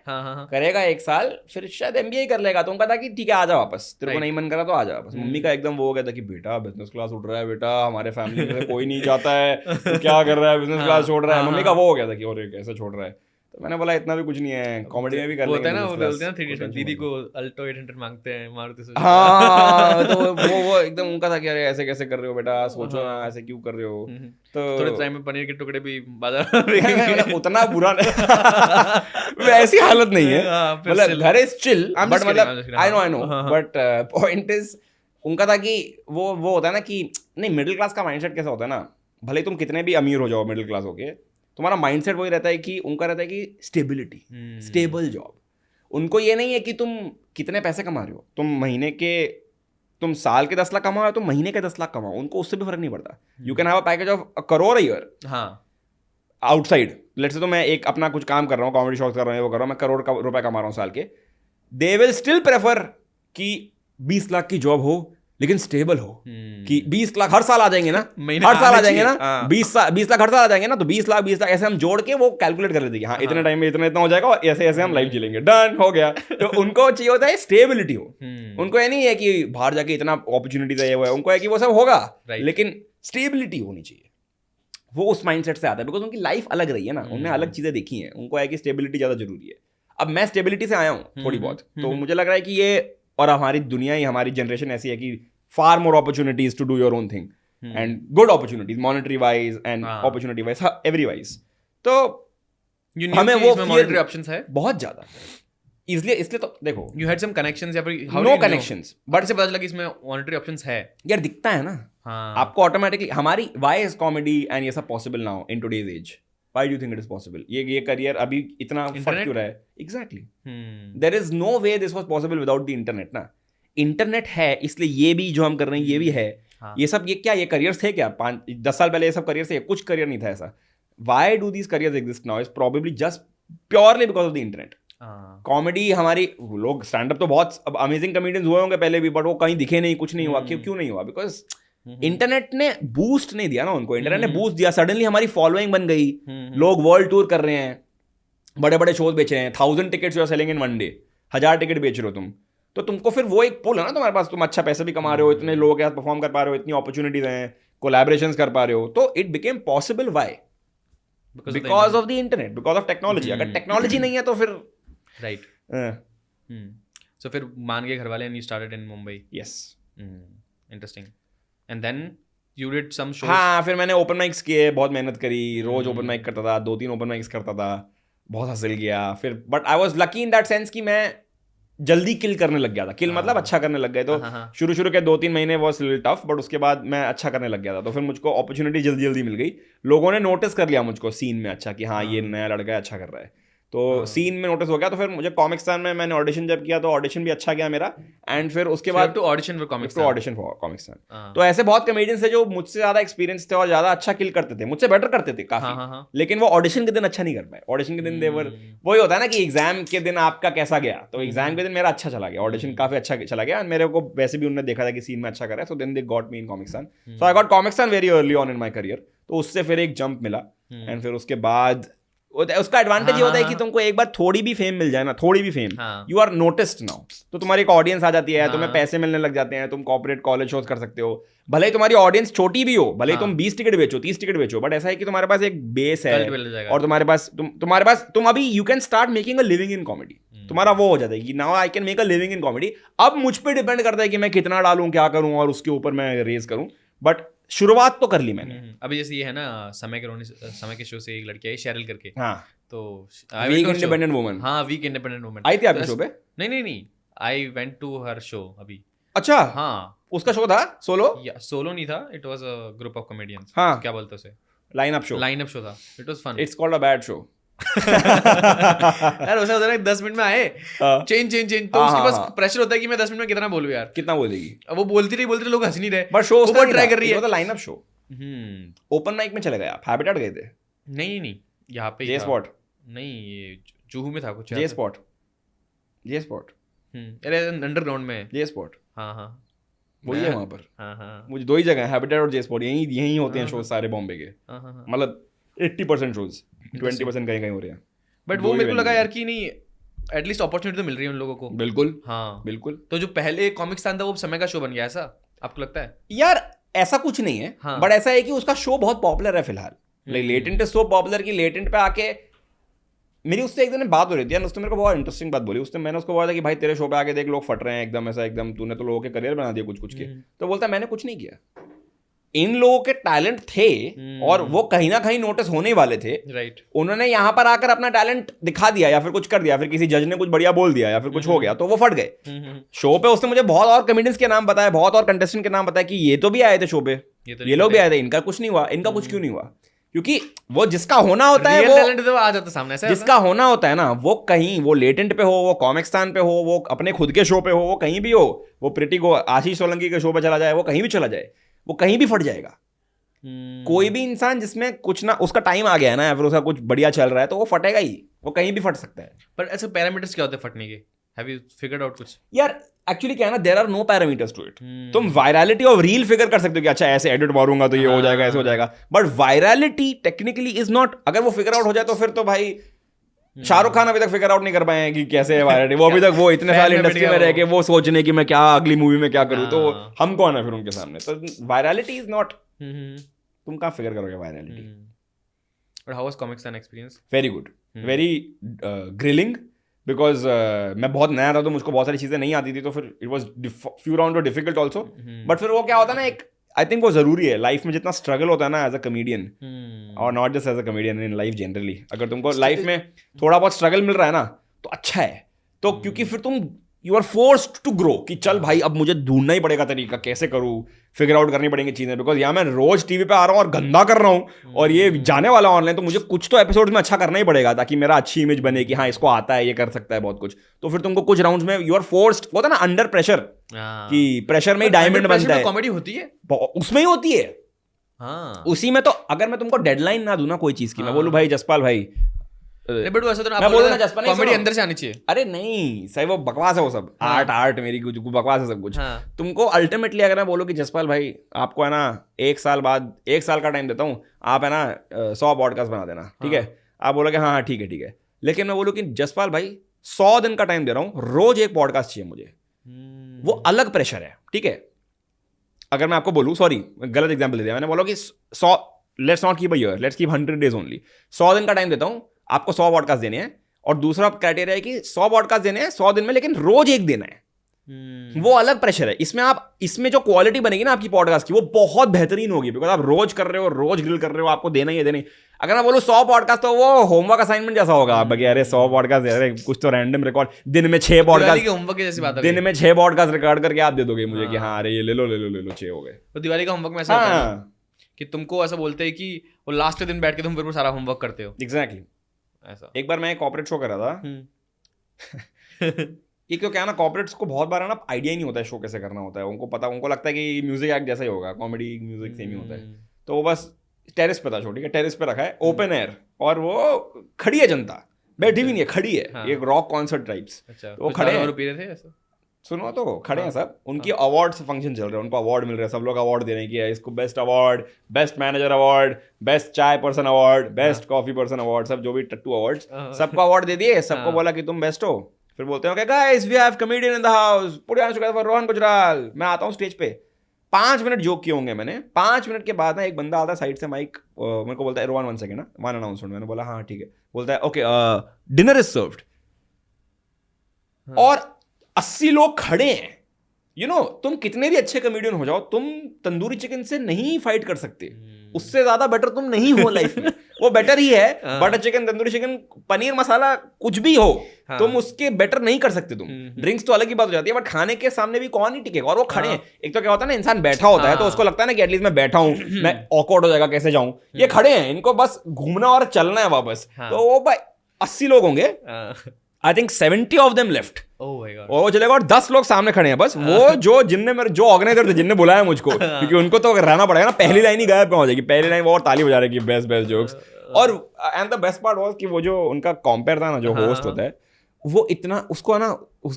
करेगा 1 साल, फिर शायद MBA कर लेगा. तो उनका था कि ठीक है आ जा वापस, तेरे को नहीं मन करा तो आ जा वापस. मम्मी का एकदम वो हो गया था कि बेटा बिजनेस क्लास उठ रहा है, बेटा हमारे फैमिली में कोई नहीं जाता है, तो क्या कर रहा है, बिजनेस क्लास छोड़ रहा है. मम्मी का वो हो गया था कि और कैसे छोड़ रहा है. तो मैंने बोला इतना भी कुछ नहीं है, कॉमेडी में भी कर लेंगे. वो बोलते हैं ना 3 दीदी को अल्टो 800 मांगते हैं, मारुति सुजुकी. हाँ, तो वो एकदम उनका था कि अरे ऐसे कैसे कर रहे हो बेटा, सोचो ना, ऐसे क्यों कर रहे हो. तो थोड़े टाइम में पनीर के टुकड़े भी बाजार उतना बुरा ऐसी हालत नहीं है, मतलब घर इज चिल, बट मतलब I know but point is, उनका था कि वो होता है ना कि नहीं, मिडिल क्लास का माइंडसेट कैसा होता है ना, भले तुम कितने भी अमीर हो जाओ मिडिल क्लास होके, तुम्हारा माइंडसेट वही रहता है कि उनका रहता है कि स्टेबिलिटी, स्टेबल जॉब। उनको ये नहीं है कि तुम कितने पैसे कमा रहे हो, तुम साल के 10 लाख कमाओ, तुम महीने के 10 लाख कमाओ, उनको उससे भी फर्क नहीं पड़ता। You can have a package of 1 crore a year outside. Let's say तो मैं एक अपना कुछ काम कर रहा हूँ, कॉमेडी शॉट कर रहा हूँ, वो कर रहा हूँ, मैं 1 crore रुपए कमा रहा हूँ साल के, दे विल स्टिल प्रेफर कि 20 लाख की जॉब हो लेकिन स्टेबल हो, कि 20 लाख हर साल आ जाएंगे ना, हर साल आ जाएंगे ना, 20 लाख हर साल आ जाएंगे ना, तो 20 लाख ऐसे हम जोड़ के वो कैलकुलेट कर लेते हैं, हाँ इतने टाइम में इतना हो जाएगा, और ऐसे ऐसे हम लाइफ जिलेंगे, डन हो गया। तो उनको चाहिए होता है स्टेबिलिटी हो, उनको ये नहीं है कि बाहर जाके इतना अपॉर्चुनिटीज है, उनको है कि वो सब होगा लेकिन स्टेबिलिटी होनी चाहिए। वो उस माइंडसेट से आता है, बिकॉज उनकी लाइफ अलग रही है ना, उन्होंने अलग चीजें देखी हैं, उनको है कि स्टेबिलिटी ज्यादा जरूरी है। अब मैं स्टेबिलिटी से आया हूँ थोड़ी बहुत, तो मुझे लग रहा है कि ये, और हमारी दुनिया ही, हमारी जनरेशन ऐसी है कि far more opportunities to do your own thing and good opportunities, monetary wise and opportunity wise, every wise. तो हमें वो monetary options है बहुत ज्यादा, इसलिए तो देखो, you had some connections या फिर no connections, but से पता चला कि इसमें monetary options है यार, दिखता है ना आपको ऑटोमेटिकली। हमारी why is comedy and ये सब possible now in today's age? Why do you think it is possible? ये करियर अभी इतना फट क्यों रहा है? Exactly. There is no way this was possible without the internet ना। इंटरनेट है इसलिए ये भी जो हम कर रहे हैं ये भी है। ये सब ये क्या, ये करियर्स थे क्या 5-10 साल पहले? ये सब करियर थे? कुछ करियर नहीं था ऐसा। Why do these careers exist now is probably just purely because of the internet. Comedy हमारी, लोग स्टैंड अप तो बहुत अमेजिंग कॉमेडियंस हुए होंगे पहले भी, बट वो कहीं दिखे नहीं, कुछ नहीं हुआ। क्यों नहीं हुआ? बिकॉज इंटरनेट ने बूस्ट नहीं दिया ना उनको, इंटरनेट ने बूस्ट दिया। सडनली हमारी फॉलोइंग बन गई, लोग वर्ल्ड टूर कर रहे हैं, बड़े बड़े शोज बेच रहे हैं, 1000 tickets you are selling in one day, 1000 ticket बेच रहे हो तुम, तो तुमको फिर वो एक पुल है ना तुम्हारे पास, तुम अच्छा पैसा भी कमा रहे हो, इतने लोगों के साथ परफॉर्म कर पा रहे हो, इतनी अपॉर्चुनिटीज हैं, कोलैबोरेशंस कर पा रहे हो, तो it became possible. Why? Because of the internet, because of technology. अगर टेक्नोलॉजी नहीं है तो फिर राइट। सो फिर मान गए घर वाले and you started in Mumbai. Yes. Interesting. And then you did some shows. हाँ, फिर मैंने ओपन माइक्स किए, बहुत मेहनत करी, रोज ओपन माइक करता था, 2-3 ओपन माइक्स करता था, बहुत हासिल किया फिर। But I was lucky in that sense कि मैं जल्दी किल करने लग गया था। किल मतलब अच्छा करने लग गए। तो शुरू के 2-3 महीने वाज लिटिल टफ, बट उसके बाद मैं अच्छा करने लग गया था। तो फिर मुझको अपॉर्चुनिटी जल्दी मिल गई, लोगों ने नोटिस कर लिया मुझको सीन में, अच्छा कि हाँ ये नया लड़का है, अच्छा कर रहा है, तो सीन में नोटिस हो गया। तो फिर मुझे कॉमिक्स्तान में मैंने ऑडिशन जब किया तो ऑडिशन भी अच्छा गया मेरा। एंड फिर उसके बाद तो ऑडिशन फॉर कॉमिक्स्तान। तो ऐसे बहुत कॉमेडियंस थे जो मुझसे ज्यादा एक्सपीरियंस थे और ज्यादा अच्छा किल करते थे, मुझसे बेटर करते थे काफी, लेकिन वो ऑडिशन के दिन अच्छा नहीं कर पाए। ऑडिशन के दिन देवर, वही होता है ना कि एग्जाम के दिन आपका कैसा गया, तो एग्जाम के दिन मेरा अच्छा चला गया, ऑडिशन काफी अच्छा चला गया, मेरे को वैसे भी उन्होंने देखा था कि सीन में अच्छा कर रहा है, so then they got me in Comicstaan. So I got Comicstaan very early on in my career. तो उससे फिर एक जंप मिला, एंड फिर उसके बाद उसका एडवांटेज ये होता है कि तुमको एक बार थोड़ी भी फेम मिल जाए ना, थोड़ी भी fame, you are noticed now, तो तुम्हारी एक ऑडियंस आ जाती है, तुम्हें पैसे मिलने लग जाते हैं, तुम कॉर्पोरेट कॉलेज शोज कर सकते हो, भले ही तुम्हारी ऑडियंस छोटी भी हो, भले ही तुम 20 टिकट बेचो, 30 टिकट बेचो, बट ऐसा है कि तुम्हारे पास एक बेस है और तुम्हारे पास तुम अभी you can start making a living in comedy. तुम्हारा वो हो जाता है कि now I can make a living in comedy. अब मुझ पर डिपेंड करता है कि मैं कितना डालूं, क्या करूं और उसके ऊपर मैं रेज करूं, बट शुरुआत तो कर ली मैंने। अभी जैसे ये है ना, समय के शो से एक लड़की आई शेरिल करके, हाँ, तो वीक इंडिपेंडेंट वुमन। हाँ, वीक इंडिपेंडेंट वुमन आई थी आपके शो पे? नहीं, I went to her show अभी। अच्छा, हाँ, उसका शो था सोलो? सोलो नहीं था, it was a group of comedians. हाँ, क्या बोलते उसे, लाइन अप शो था। It was fun. It's called a bad show. यार वैसा होता है ना, 10 मिनट में आए, चेंज तो उसके पास प्रेशर होता है कि मैं 10 मिनट में कितना बोलूं यार, कितना बोलेगी। अब वो बोलती रही, लोग हंस नहीं रहे, बट शो वो ट्राई कर रही है। तो line up show open mic में चले गए आप? हैबिटेट गए थे? नहीं, यहाँ पे जे स्पॉट नहीं, ये जुहू में था कुछ। जे स्पॉट अरे अंडरग्राउंड में जे स्पॉट। हाँ वही है वहाँ पर। हाँ, मुझे 2 ही जगह है, हैबिटेट और जे स्पॉट, यही होते हैं शोज सारे बॉम्बे के। मतलब 80% शोज, 20% कहीं हो रहे हैं। बट वो मेरे को लगा यार कि नहीं, एटलीस्ट अपॉर्चुनिटी तो मिल रही है उन लोगों को। बिल्कुल, हाँ बिल्कुल। तो जो पहले कॉमिक्स्तान था वो समय का शो बन गया, ऐसा आपको लगता है? यार ऐसा कुछ नहीं है, बट ऐसा है कि उसका शो बहुत पॉपुलर है फिलहाल। लेटेंट इज सो पॉपुलर कि लेटेंट पे आके मेरी उससे एक दिन बात हो रही थी, उसने मेरे को बहुत इंटरेस्टिंग बात बोली। उसने, मैंने उसको बोला था कि भाई तेरे शो पे आके देख, लोग फट रहे हैं एकदम, ऐसा एकदम तूने तो लोगों के करियर बना दिए कुछ के। तो बोलता मैंने कुछ नहीं किया, इन लोगों के टैलेंट थे और वो कहीं ना कहीं नोटिस होने वाले थे। राइट। उन्होंने यहाँ पर आकर अपना टैलेंट दिखा दिया, या फिर कुछ कर दिया, फिर किसी जज ने कुछ बढ़िया बोल दिया, या फिर कुछ हो गया, तो वो फट गए। शो पे उसने मुझे बहुत और कॉमेडियंस के नाम बताया, बहुत और कंटेस्टेंट के नाम बताया कि ये तो भी आए थे शो पे, ये लोग भी आए थे, इनका कुछ नहीं हुआ, इनका कुछ क्यों नहीं हुआ? क्योंकि वो जिसका होना होता है Real वो talent तो आ जाता सामने, ऐसा जिसका होना होता है ना, वो कहीं वो लेटेंट पे हो, वो कॉमिक्सतान पे हो, वो अपने खुद के शो पे हो, वो कहीं भी हो, वो प्रीति को आशीष सोलंकी के शो पे चला जाए, वो कहीं भी चला जाए, वो कहीं भी फट जाएगा। कोई भी इंसान जिसमें कुछ ना, उसका टाइम आ गया है ना, या फिर उसका कुछ बढ़िया चल रहा है, तो वो फटेगा ही, वो कहीं भी फट सकता है। पर ऐसे पैरामीटर्स क्या होते हैं फटने के? हैव यू फिगर्ड आउट कुछ? यार एक्चुअली क्या है ना, there are no parameters to it. तुम वायरलिटी ऑफ रील फिगर कर सकते हो कि अच्छा ऐसे एडिट मारूंगा तो ये हो जाएगा, ऐसे हो जाएगा, but virality technically is not. अगर वो फिगर आउट हो जाए तो फिर तो भाई शाहरुख खान अभी तक फिगर आउट नहीं कर पाए हैं कि कैसे है वायरलिटी। वो अभी तक वो इतने साल इंडस्ट्री में रह के वो सोचने की मैं क्या अगली मूवी में क्या करूँ, तो हम कौन है फिर उनके सामने? तो वायरलिटी इज नॉट, तुम कहाँ फिगर करोगे virality. But how was Comicstaan experience? Very good, very grilling, because मैं बहुत नया था तो मुझको बहुत सारी चीज़ें नहीं आती थी, तो फिर it was few round difficult also. But फिर वो क्या होता है ना, एक आई थिंक वो ज़रूरी है लाइफ में, जितना स्ट्रगल होता है ना एज अ कमेडियन, और not just as a comedian, in life generally, अगर तुमको लाइफ में थोड़ा बहुत स्ट्रगल मिल रहा है ना तो अच्छा है। तो क्योंकि फिर तुम you are forced to grow कि चल भाई अब मुझे ढूंढना ही पड़ेगा तरीका, कैसे करूँ, फिगर आउट करनी पड़ेंगी चीज़ें, बिकॉज यहाँ मैं रोज टीवी पे आ रहा हूँ और गंदा कर रहा हूँ और ये जाने वाला ऑनलाइन, तो मुझे कुछ तो एपिसोड में अच्छा करना ही पड़ेगा ताकि मेरा अच्छी इमेज बने कि हाँ इसको आता है, ये कर सकता है बहुत कुछ। तो फिर तुमको कुछ राउंड्स में यू आर फोर्स्ड, होता है ना अंडर प्रेशर, कि प्रेशर में ही डायमंड बनता है। कॉमेडी होती है उसमें ही होती है। हाँ, उसी में तो अगर मैं तुमको डेडलाइन ना दूं ना कोई चीज की, मैं बोलूं भाई जसपाल भाई, बट वैसे तो मैं बोलूं ना जसपाल, कॉमेडी अंदर से आनी चाहिए। अरे नहीं सही, वो बकवास है वो सब, आर्ट मेरी कुछ बकवास है सब कुछ। तुमको अल्टीमेटली अगर मैं बोलूं कि जसपाल भाई आपको है ना 1 साल बाद, 1 साल का टाइम देता हूँ, आप है ना 100 पॉडकास्ट बना देना, ठीक है? आप बोलोगे हाँ हाँ ठीक है। लेकिन मैं बोलूँ कि जसपाल भाई 100 दिन का टाइम दे रहा हूँ, रोज एक पॉडकास्ट चाहिए मुझे, वो अलग प्रेशर है, ठीक है? अगर मैं आपको बोलूँ, सॉरी गलत एग्जाम्पल दे दिया मैंने, बोलो कि 100, let's not keep a year, let's keep 100 days only, 100 दिन का टाइम देता हूँ, आपको 100 पॉडकास्ट देने हैं, और दूसरा क्राइटेरिया है कि 100 पॉडकास्ट देने हैं 100 दिन में, लेकिन रोज एक देना है। वो अलग प्रेशर है। इसमें जो क्वालिटी बनेगी ना आपकी पॉडकास्ट की, वो बहुत बेहतरीन होगी, बिकॉज आप रोज कर रहे हो, रोज ग्रिल कर रहे हो, आपको देना ही है, देना ही। अगर मैं बोलूँ 100 पॉडकास्ट, तो वो होमवर्क असाइनमेंट जैसा होगा। आप अरे 100 पॉडकास्ट, अरे कुछ तो रैंडम रिकॉर्ड, दिन में 6 पॉडकास्ट, होमवर्क जैसी बात है, दिन में 6 पॉडकास्ट रिकॉर्ड करके आप दे दोगे मुझे कि हाँ अरे ये ले लो 6 हो गए। तो दिवाली का होमवर्क में ऐसा होता है कि तुमको ऐसा बोलते हैं कि वो लास्ट दिन बैठ के तुम फिर सारा होमवर्क करते हो। एग्जैक्टली ऐसा एक बार मैं एक कॉर्पोरेट शो कर रहा था। ये क्यों क्या है ना, कॉर्पोरेट्स को बहुत बार है ना आइडिया ही नहीं होता है शो कैसे करना होता है। उनको लगता है कि म्यूजिक एक्ट जैसा ही होगा, कॉमेडी म्यूजिक सेम ही होता है। तो वो बस टेरेस पे था शो, ठीक है? टेरेस पे रखा है, ओपन एयर, और वो खड़ी है जनता, बैठी भी नहीं है, खड़ी है। हाँ। एक रॉक कॉन्सर्ट टाइप्स। तो वो खड़े हैं, सुनो तो खड़े हैं सब, उनकी अवार्ड्स फंक्शन चल रहे हैं, उनको अवार्ड मिल रहे हैं, सब लोग अवार्ड दे रहे हैं कि इसको best award, best manager award, best chai person award, best coffee person award, सब जो भी टट्टू अवार्ड्स, सबको अवार्ड दे दिए, सबको बोला कि तुम बेस्ट हो। फिर बोलते हैं guys we have comedian in the house, put your hands together for Rohan Gujral. मैं आता हूँ स्टेज पे, 5 मिनट जोक किए होंगे मैंने। 5 मिनट के बाद ना एक बंदा आता है साइड से, माइक मेरे को बोलता है रोहन 1 सेकंड ना, वन अनाउंसमेंट। मैंने बोला हाँ ठीक है। बोलता है ओके डिनर इज सर्व्ड, और 80 लोग खड़े हैं। यू नो, तुम कितने भी अच्छे कमेडियन हो जाओ, तुम तंदूरी चिकन से नहीं फाइट कर सकते। उससे ज्यादा बेटर तुम नहीं हो लाइफ में। वो बेटर ही है, butter chicken, tandoori chicken, paneer masala, कुछ भी हो, तुम उसके बेटर नहीं कर सकते तुम। ड्रिंक्स तो अलग ही बात हो जाती है, बट खाने के सामने भी कौन ही टिकेगा। और वो खड़े हैं। एक तो क्या होता है ना, इंसान बैठा होता है तो उसको लगता है ना कि एटलीस्ट मैं बैठा हूं, मैं ऑकवर्ड हो जाएगा, कैसे जाऊं। ये खड़े हैं, इनको बस घूमना और चलना है वापस। तो वो भाई 80 लोग होंगे, I think 70 of them left. वो चलेगा, और 10 लोग सामने खड़े हैं बस। वो जो ऑर्गेनाइजर थे, जिनने बुलाया मुझको, क्योंकि उनको तो रहना पड़ेगा ना, पहली लाइन ही गायब कहाँ हो जाएगी। पहली लाइन वो और ताली बजा रहे कि बेस्ट जोक्स। और and the best part was कि वो जो उनका कॉम्पेयर था ना, जो होस्ट होता है, वो इतना उसको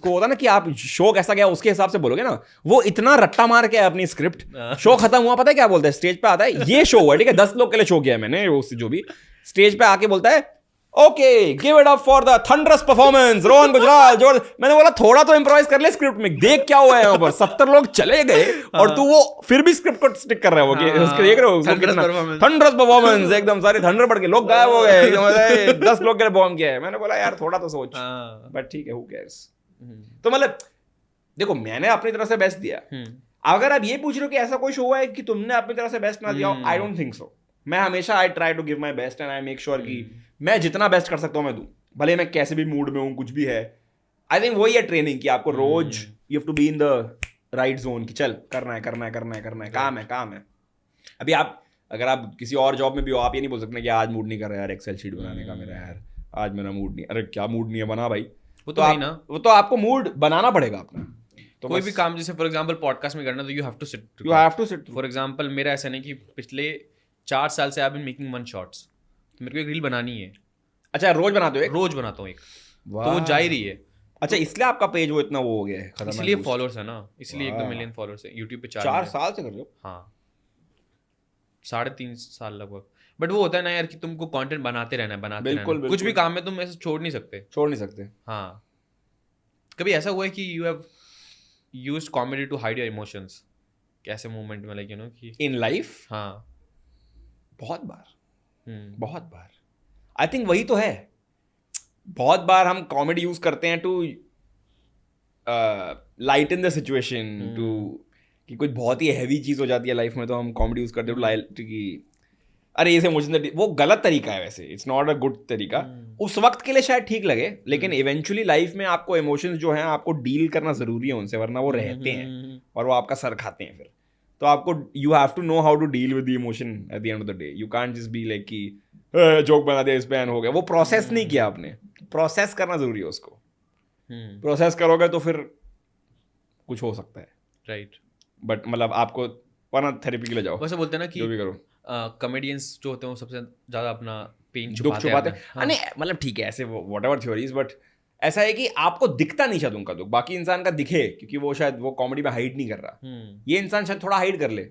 होता ना कि आप शो कैसा गया उसके हिसाब से बोलोगे ना। वो इतना रट्टा मार के अपनी स्क्रिप्ट, शो खत्म हुआ, पता है क्या बोलता है? स्टेज पे आता है, ये शो हुआ ठीक है, 10 लोग के लिए शो किया है मैंने, जो भी स्टेज पे आके बोलता है okay give it up for the thunderous performance Rohan Gujral. जो मैंने बोला थोड़ा तो इम्प्रोवाइज कर ले स्क्रिप्ट में, देख क्या हुआ है यहाँ पर। 70 लोग चले गए और तू वो फिर भी स्क्रिप्ट को स्टिक कर रहा है। वो उसके देख रहे हो थंडरस परफॉर्मेंस, एकदम सारे थंडर पड़ के लोग गायब हो गए, 10 लोग के लिए बॉम्ब किया है। मैंने बोला यार थोड़ा तो सोच, बट ठीक है, हु केयर्स। तो मतलब देखो, मैंने अपनी तरफ से बेस्ट दिया। अगर आप ये पूछ रहे हो कि ऐसा कोई शो है कि तुमने अपनी तरफ से बेस्ट ना दिया, आई डोंट थिंक सो। मैं हमेशा I try to give my best and I make sure कि मैं जितना बेस्ट कर सकता हूँ मैं दूं, भले मैं कैसे भी मूड में हूँ, कुछ भी है। आई थिंक वही है ट्रेनिंग, कि आपको रोज you have to be in the right zone, कि चल करना है, काम है। अभी आप अगर आप किसी और जॉब में भी हो, आप ये नहीं बोल सकते कि आज मूड नहीं कर रहा यार एक्सेल शीट बनाने का मेरा यार, आज मेरा मूड नहीं, अरे क्या मूड नहीं है, बना भाई। वो तो नहीं ना, वो तो आपको मूड बनाना पड़ेगा अपना। तो कोई भी काम जैसे फॉर एग्जांपल पॉडकास्ट में करना, तो you have to sit. For example मेरा ऐसा नहीं कि पिछले 4 साल से I have been making 1 shorts, तो मेरे को एक रील बनानी है। अच्छा, रोज बनाते हो एक? रोज बनाता हूँ एक, तो वो जा ही रही है। अच्छा, इसलिए आपका पेज वो इतना वो हो गया है, इसलिए फॉलोअर्स है ना, इसलिए 1-2 मिलियन फॉलोअर्स है यूट्यूब पे। 4 साल से कर रहे हो? हाँ, 3.5 साल लगभग। बट वो होता है ना यार कि तुमको कंटेंट बनाते रहना है, बनाते रहना। कुछ भी काम में तुम ऐसे छोड़ नहीं सकते। हाँ, कभी ऐसा हुआ है कि you have used comedy to hide your emotions? कैसे मोमेंट में, लाइक यू नो कि इन लाइफ? हाँ, बहुत बार। आई थिंक वही तो है, बहुत बार हम कॉमेडी यूज करते हैं to lighten the situation, to कि कुछ बहुत ही हैवी चीज हो जाती है लाइफ में, तो हम कॉमेडी यूज करते हैं टू लाइट कि अरे ये इमोशन। वो गलत तरीका है वैसे, इट्स नॉट अ गुड तरीका। उस वक्त के लिए शायद ठीक लगे, लेकिन इवेंचुअली लाइफ में आपको इमोशंस जो हैं आपको डील करना जरूरी है उनसे, वरना वो रहते हैं और वो आपका सर खाते हैं फिर। तो आपको you have to know how to deal with the emotion at the end of the day. You can't just be like कि जोक बना दिया, इस पे एंड हो गया। वो प्रोसेस नहीं किया आपने, प्रोसेस करना जरूरी है उसको। प्रोसेस करोगे तो फिर कुछ हो सकता है, राइट। बट मतलब आपको वरना थेरेपी के लिए जाओ। वैसे बोलते हैं ना कि जो भी करो, कॉमेडियंस जो होते हैं वो सबसे ज्यादा अपना पेन दुख छुपाते हैं। हाँ। नहीं मतलब ठीक है, ऐसे व्हाटएवर थ्योरीज, बट ऐसा है कि आपको दिखता नहीं शायद उनका दुख, बाकी इंसान का दिखे, क्योंकि वो शायद वो कॉमेडी में हाइड नहीं कर रहा। ये इंसान शायद थोड़ा हाइड कर ले,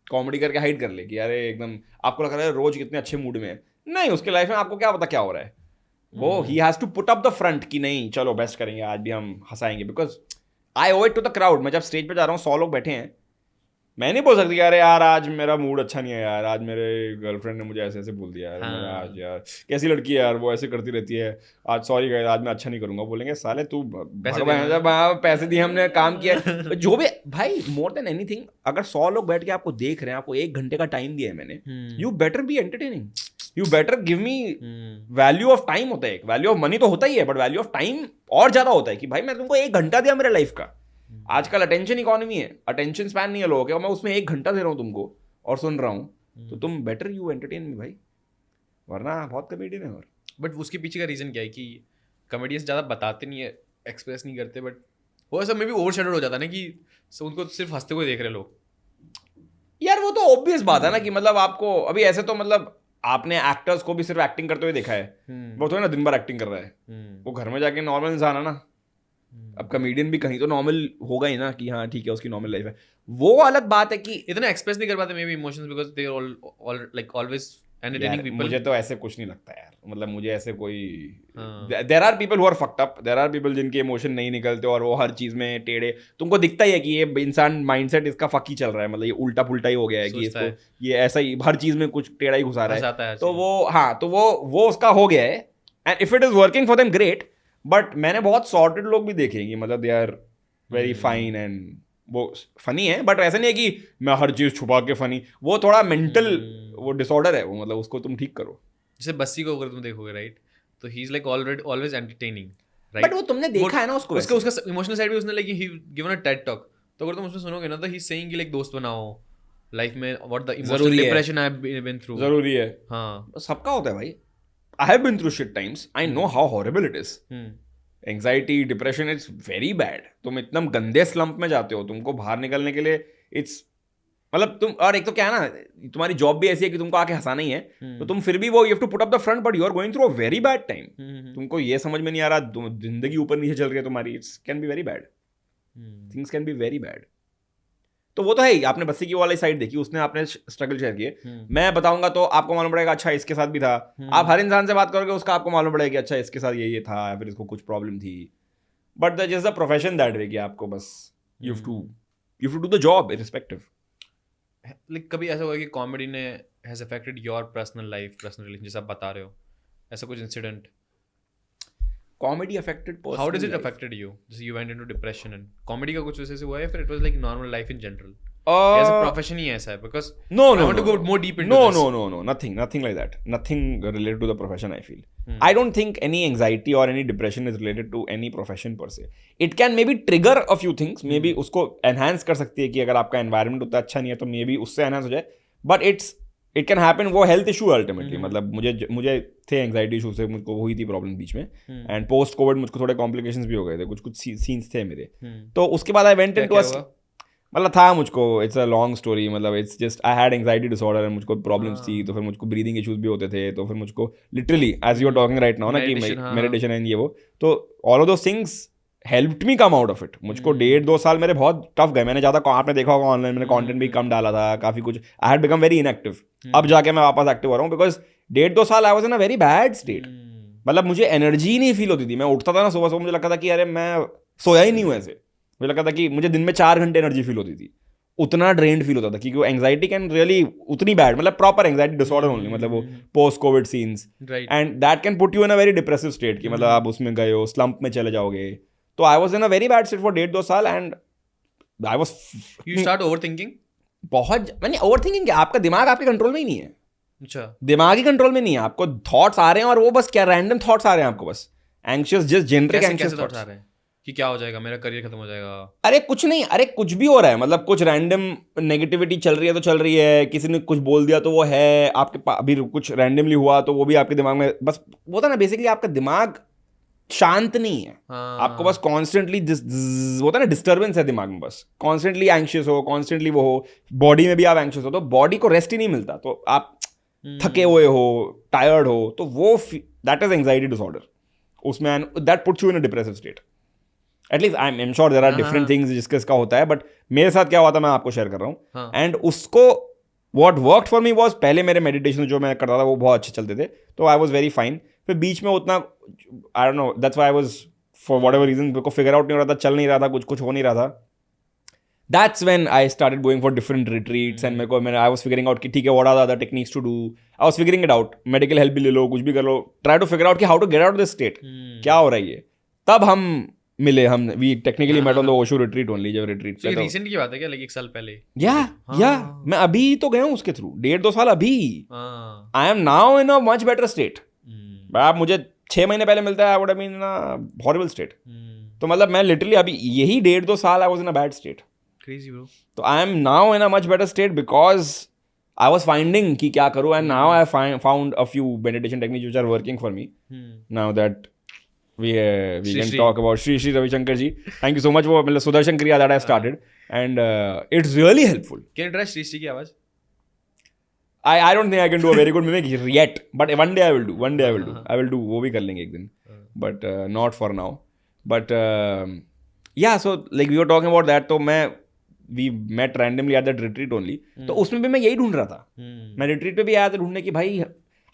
कॉमेडी करके हाइड कर ले कि अरे एकदम आपको लग रहा है रोज कितने अच्छे मूड में है। नहीं, उसके लाइफ में आपको क्या पता क्या हो रहा है। वो ही has to put up the front कि नहीं चलो बेस्ट करेंगे, आज भी हम हंसाएंगे, बिकॉज आई ओव इट टू द क्राउड। मैं जब स्टेज पे जा रहा हूँ, 100 लोग बैठे हैं, मैं नहीं बोल सकती कि अरे यार आज मेरा मूड अच्छा नहीं है यार, आज मेरे गर्लफ्रेंड ने मुझे ऐसे ऐसे बोल दिया यार, मेरा आज यार कैसी लड़की है यार, वो ऐसे करती रहती है, आज सॉरी गाइस आज मैं अच्छा नहीं करूंगा। बोलेंगे साले तू पैसे दिए हमने, काम किया जो भी भाई। मोर देन एनीथिंग, अगर 100 लोग बैठ के आपको देख रहे हैं, आपको 1 घंटे का टाइम दिया है मैंने, you better be entertaining, you better give me value of time. होता है, वैल्यू ऑफ मनी तो होता ही है, बट वैल्यू ऑफ टाइम और ज्यादा होता है कि भाई मैं तुमको 1 घंटा दिया मेरे लाइफ का। आजकल अटेंशन इकोनॉमी है, अटेंशन स्पैन नहीं है लोगों के, और मैं उसमें 1 घंटा दे रहा हूँ तुमको और सुन रहा हूँ, तो तुम बेटर यू एंटरटेन मी भाई, वरना बहुत कॉमेडियन है। और बट उसके पीछे का रीजन क्या है कि कॉमेडियंस ज़्यादा बताते नहीं है, एक्सप्रेस नहीं करते, बट वो सब में भी ओवरशैडोड हो जाता है ना कि उनको सिर्फ हंसते हुए देख रहे लोग। यार वो तो ऑब्वियस बात है ना कि मतलब आपको अभी ऐसे तो मतलब आपने एक्टर्स को भी सिर्फ एक्टिंग करते हुए देखा है, वो तो ना दिन भर एक्टिंग कर रहा है, वो घर में जाके नॉर्मल इंसान है ना। अब कॉमेडियन भी कहीं तो नॉर्मल होगा ही ना कि हाँ ठीक है उसकी नॉर्मल लाइफ है। वो अलग बात है कि इतना एक्सप्रेस नहीं कर पाते maybe emotions, because they are like always entertaining people. मुझे तो ऐसे कुछ नहीं लगता यार, मतलब मुझे ऐसे कोई there are people who are fucked up, there are people जिनके इमोशन नहीं निकलते और वो हर चीज में टेढ़े, तुमको दिखता ही है कि ये इंसान माइंडसेट इसका फक ही चल रहा है, मतलब ये उल्टा पुल्टा ही हो गया है कि इसको ये ऐसा ही हर चीज में कुछ टेढ़ा ही घुसा रहा है। तो वो हाँ, तो वो उसका हो गया है, and if it is working for them great. But मैंने बहुत सॉर्टेड लोग भी देखे हैं कि मतलब they are very fine and वो फनी है, बट ऐसा नहीं है कि मैं हर चीज छुपा के फनी। वो थोड़ा मेंटल वो डिसऑर्डर है, वो मतलब उसको तुम ठीक करो। जैसे बस्सी को अगर तुम देखोगे राइट, तो he is like always entertaining right, but वो तुमने देखा है ना उसको, उसका इमोशनल साइड भी उसने like he given a TED talk, तो अगर तुम उसमें सुनोगे ना तो ही इज सेइंग कि लाइक दोस्त बनाओ लाइफ में, what the emotional depression I have been through. जरूरी है, हाँ सबका होता है भाई। I have been through shit times, I know how horrible it is. Anxiety, depression, it's very bad. तुम एकदम गंदे स्लम्प में जाते हो, तुमको बाहर निकलने के लिए इट्स मतलब तुम, और एक तो क्या है ना, तुम्हारी जॉब भी ऐसी है कि तुमको आके हंसाना ही है, तो तुम फिर भी वो you have to put up the front, but you are going through a very bad time. तुमको ये समझ में नहीं आ रहा, जिंदगी ऊपर नीचे चल रही है तुम्हारी, it's can be very bad, things can be very bad. तो वो तो है ही, आपने बस्सी की वाली साइड देखी, उसने आपने स्ट्रगल शेयर किए, मैं बताऊंगा तो आपको मालूम पड़ेगा अच्छा इसके साथ भी था। आप हर इंसान से बात करोगे उसका आपको मालूम पड़ेगा कि अच्छा इसके साथ ये था, फिर इसको कुछ प्रॉब्लम थी, but the just the profession that way कि आपको बस you have to do the job irrespective. Like कभी ऐसा हुआ कि कॉमेडी ने has affected your personal life, personal relation, जैसे आप बता रहे हो, ऐसा कुछ incident? Comedy affected personal, how does it affected you? जैसे you went into depression and comedy का कुछ वजह से हुआ है, फिर it was like normal life in general? As a profession ही ऐसा है, because no I want to go more deep into this. no, nothing like that, nothing related to the profession. I feel I don't think any anxiety or any depression is related to any profession per se. It can maybe trigger a few things, maybe उसको enhance कर सकती है कि अगर आपका environment उतना अच्छा नहीं है तो maybe उससे enhance हो जाए, but इट कैन हैपन, वो हेल्थ इशू अल्टीमेटली, मतलब मुझे थे एंग्जाइटी इशू से, मुझको हुई थी प्रॉब्लम बीच में, एंड पोस्ट कोविड मुझको थोड़े कॉम्प्लिकेशंस भी हो गए थे, कुछ सीन्स थे मेरे, तो उसके बाद आई वेंट इनटू मतलब था मुझको, इट्स अ लॉन्ग स्टोरी, मतलब it's just I had anxiety disorder and मुझको प्रॉब्लम्स थी, तो फिर मुझको ब्रीदिंग इश्यूज भी होते थे, तो फिर मुझको literally as you are talking right now ना कि मेडिटेशन एंड ये वो, तो all of those things helped me come out of it. मुझको 1.5-2 साल मेरे बहुत टफ गए, मैंने ज़्यादा, आपने देखा होगा ऑनलाइन मैंने कंटेंट भी कम डाला था, काफ़ी कुछ, I had become very inactive, अब जाके मैं वापस एक्टिव हो रहा हूँ, बिकॉज 1.5-2 साल I was in a very bad state, मतलब मुझे एनर्जी नहीं फील होती थी, मैं उठता था ना सुबह सुबह, मुझे लगता था कि अरे मैं सोया ही नहीं हूँ ऐसे, मुझे लगता था कि मुझे दिन में 4 घंटे एनर्जी फील होती थी, उतना ड्रेन्ड फील होता था, क्योंकि एंग्जाइटी कैन रियली उतनी बैड, मतलब प्रॉपर एंग्जाइटी डिसऑर्डर ओनली, मतलब वो post Covid scenes, and that can put you in a very depressive state, कि मतलब आप उसमें गए हो, स्लम्प में चले जाओगे, तो आई was in a very bad state for 1.5-2 साल, and I was, you start overthinking, बहुत, मैंने ओवरथिंकिंग क्या, आपका दिमाग आपके कंट्रोल में ही नहीं है, अच्छा दिमाग ही कंट्रोल में नहीं है, आपको थॉट्स आ रहे हैं और वो बस क्या रैंडम थॉट्स आ रहे हैं आपको, बस anxious, just generic anxious thoughts आ रहे हैं कि क्या हो जाएगा, मेरा करियर खत्म हो जाएगा, अरे कुछ नहीं, अरे कुछ भी हो रहा है, मतलब कुछ रैंडम नेगेटिविटी चल रही है तो चल रही है, किसी ने कुछ बोल दिया तो वो है आपके अभी कुछ रैंडमली हुआ तो वो भी आपके दिमाग में, बस वो था ना बेसिकली, आपका दिमाग शांत नहीं है, आपको बस कॉन्स्टेंटली होता है ना, डिस्टर्बेंस है दिमाग में, बस कॉन्स्टेंटली एंग्शियस हो, कॉन्स्टेंटली वो हो, बॉडी में भी आप एंग्शियस हो, तो बॉडी को रेस्ट ही नहीं मिलता, तो आप थके हुए हो, टायर्ड हो, तो वो दैट इज एंग्जाइटी डिसऑर्डर, उसमें that puts you in a depressive state, at least I am sure there are different things जिसका इसका होता है, बट मेरे साथ क्या हुआ था मैं आपको शेयर कर रहा हूँ, एंड उसको what worked for me was, पहले मेरे मेडिटेशन जो मैं करता था वो बहुत अच्छे चलते थे, तो आई वाज वेरी फाइन, फिर बीच में उतना I don't know, that's why I was for whatever reason मेरे को फिगर आउट नहीं हो रहा था, चल नहीं रहा था, कुछ हो नहीं रहा था, that's when I started going for different retreats, and I was figuring out कि ठीक है what are the other techniques to do, I was figuring it out, medical help भी ले लो, कुछ भी कर लो, try to figure out कि how to get out of this state, क्या हो रहा है ये, तब हम मिले, हम we technically met on the Osho retreat only, जब retreat पे, recent की बात है क्या, like 1 साल पहले, या मैं अभी तो गया हूँ उसके थ्रू, 1.5-2 साल अभी, I am now in a much better state, आप मुझे 6 महीने पहले मिलता है I would have been in a horrible state, तो मतलब मैं लिटरली अभी यही 1.5-2 साल I was in a bad state, crazy bro, तो I am now in a much better state because I was finding कि क्या करूँ, and now I found a few meditation techniques which are working for me. Now that we can talk about Sri Ravi Shankar ji. Thank you so much for मतलब Sudarshan Kriya that I started, and it's really helpful. Can you try Sri की आवाज? I don't think I can do a very good mimic yet, but one day I will do. One day I will do. I will do. वो भी कर लेंगे एक दिन, but not for now. But yeah, so like we were talking about that, तो we met randomly at that retreat only, तो उसमें भी मैं यही ढूंढ रहा था, मैं retreat पे भी आया था ढूंढने की भाई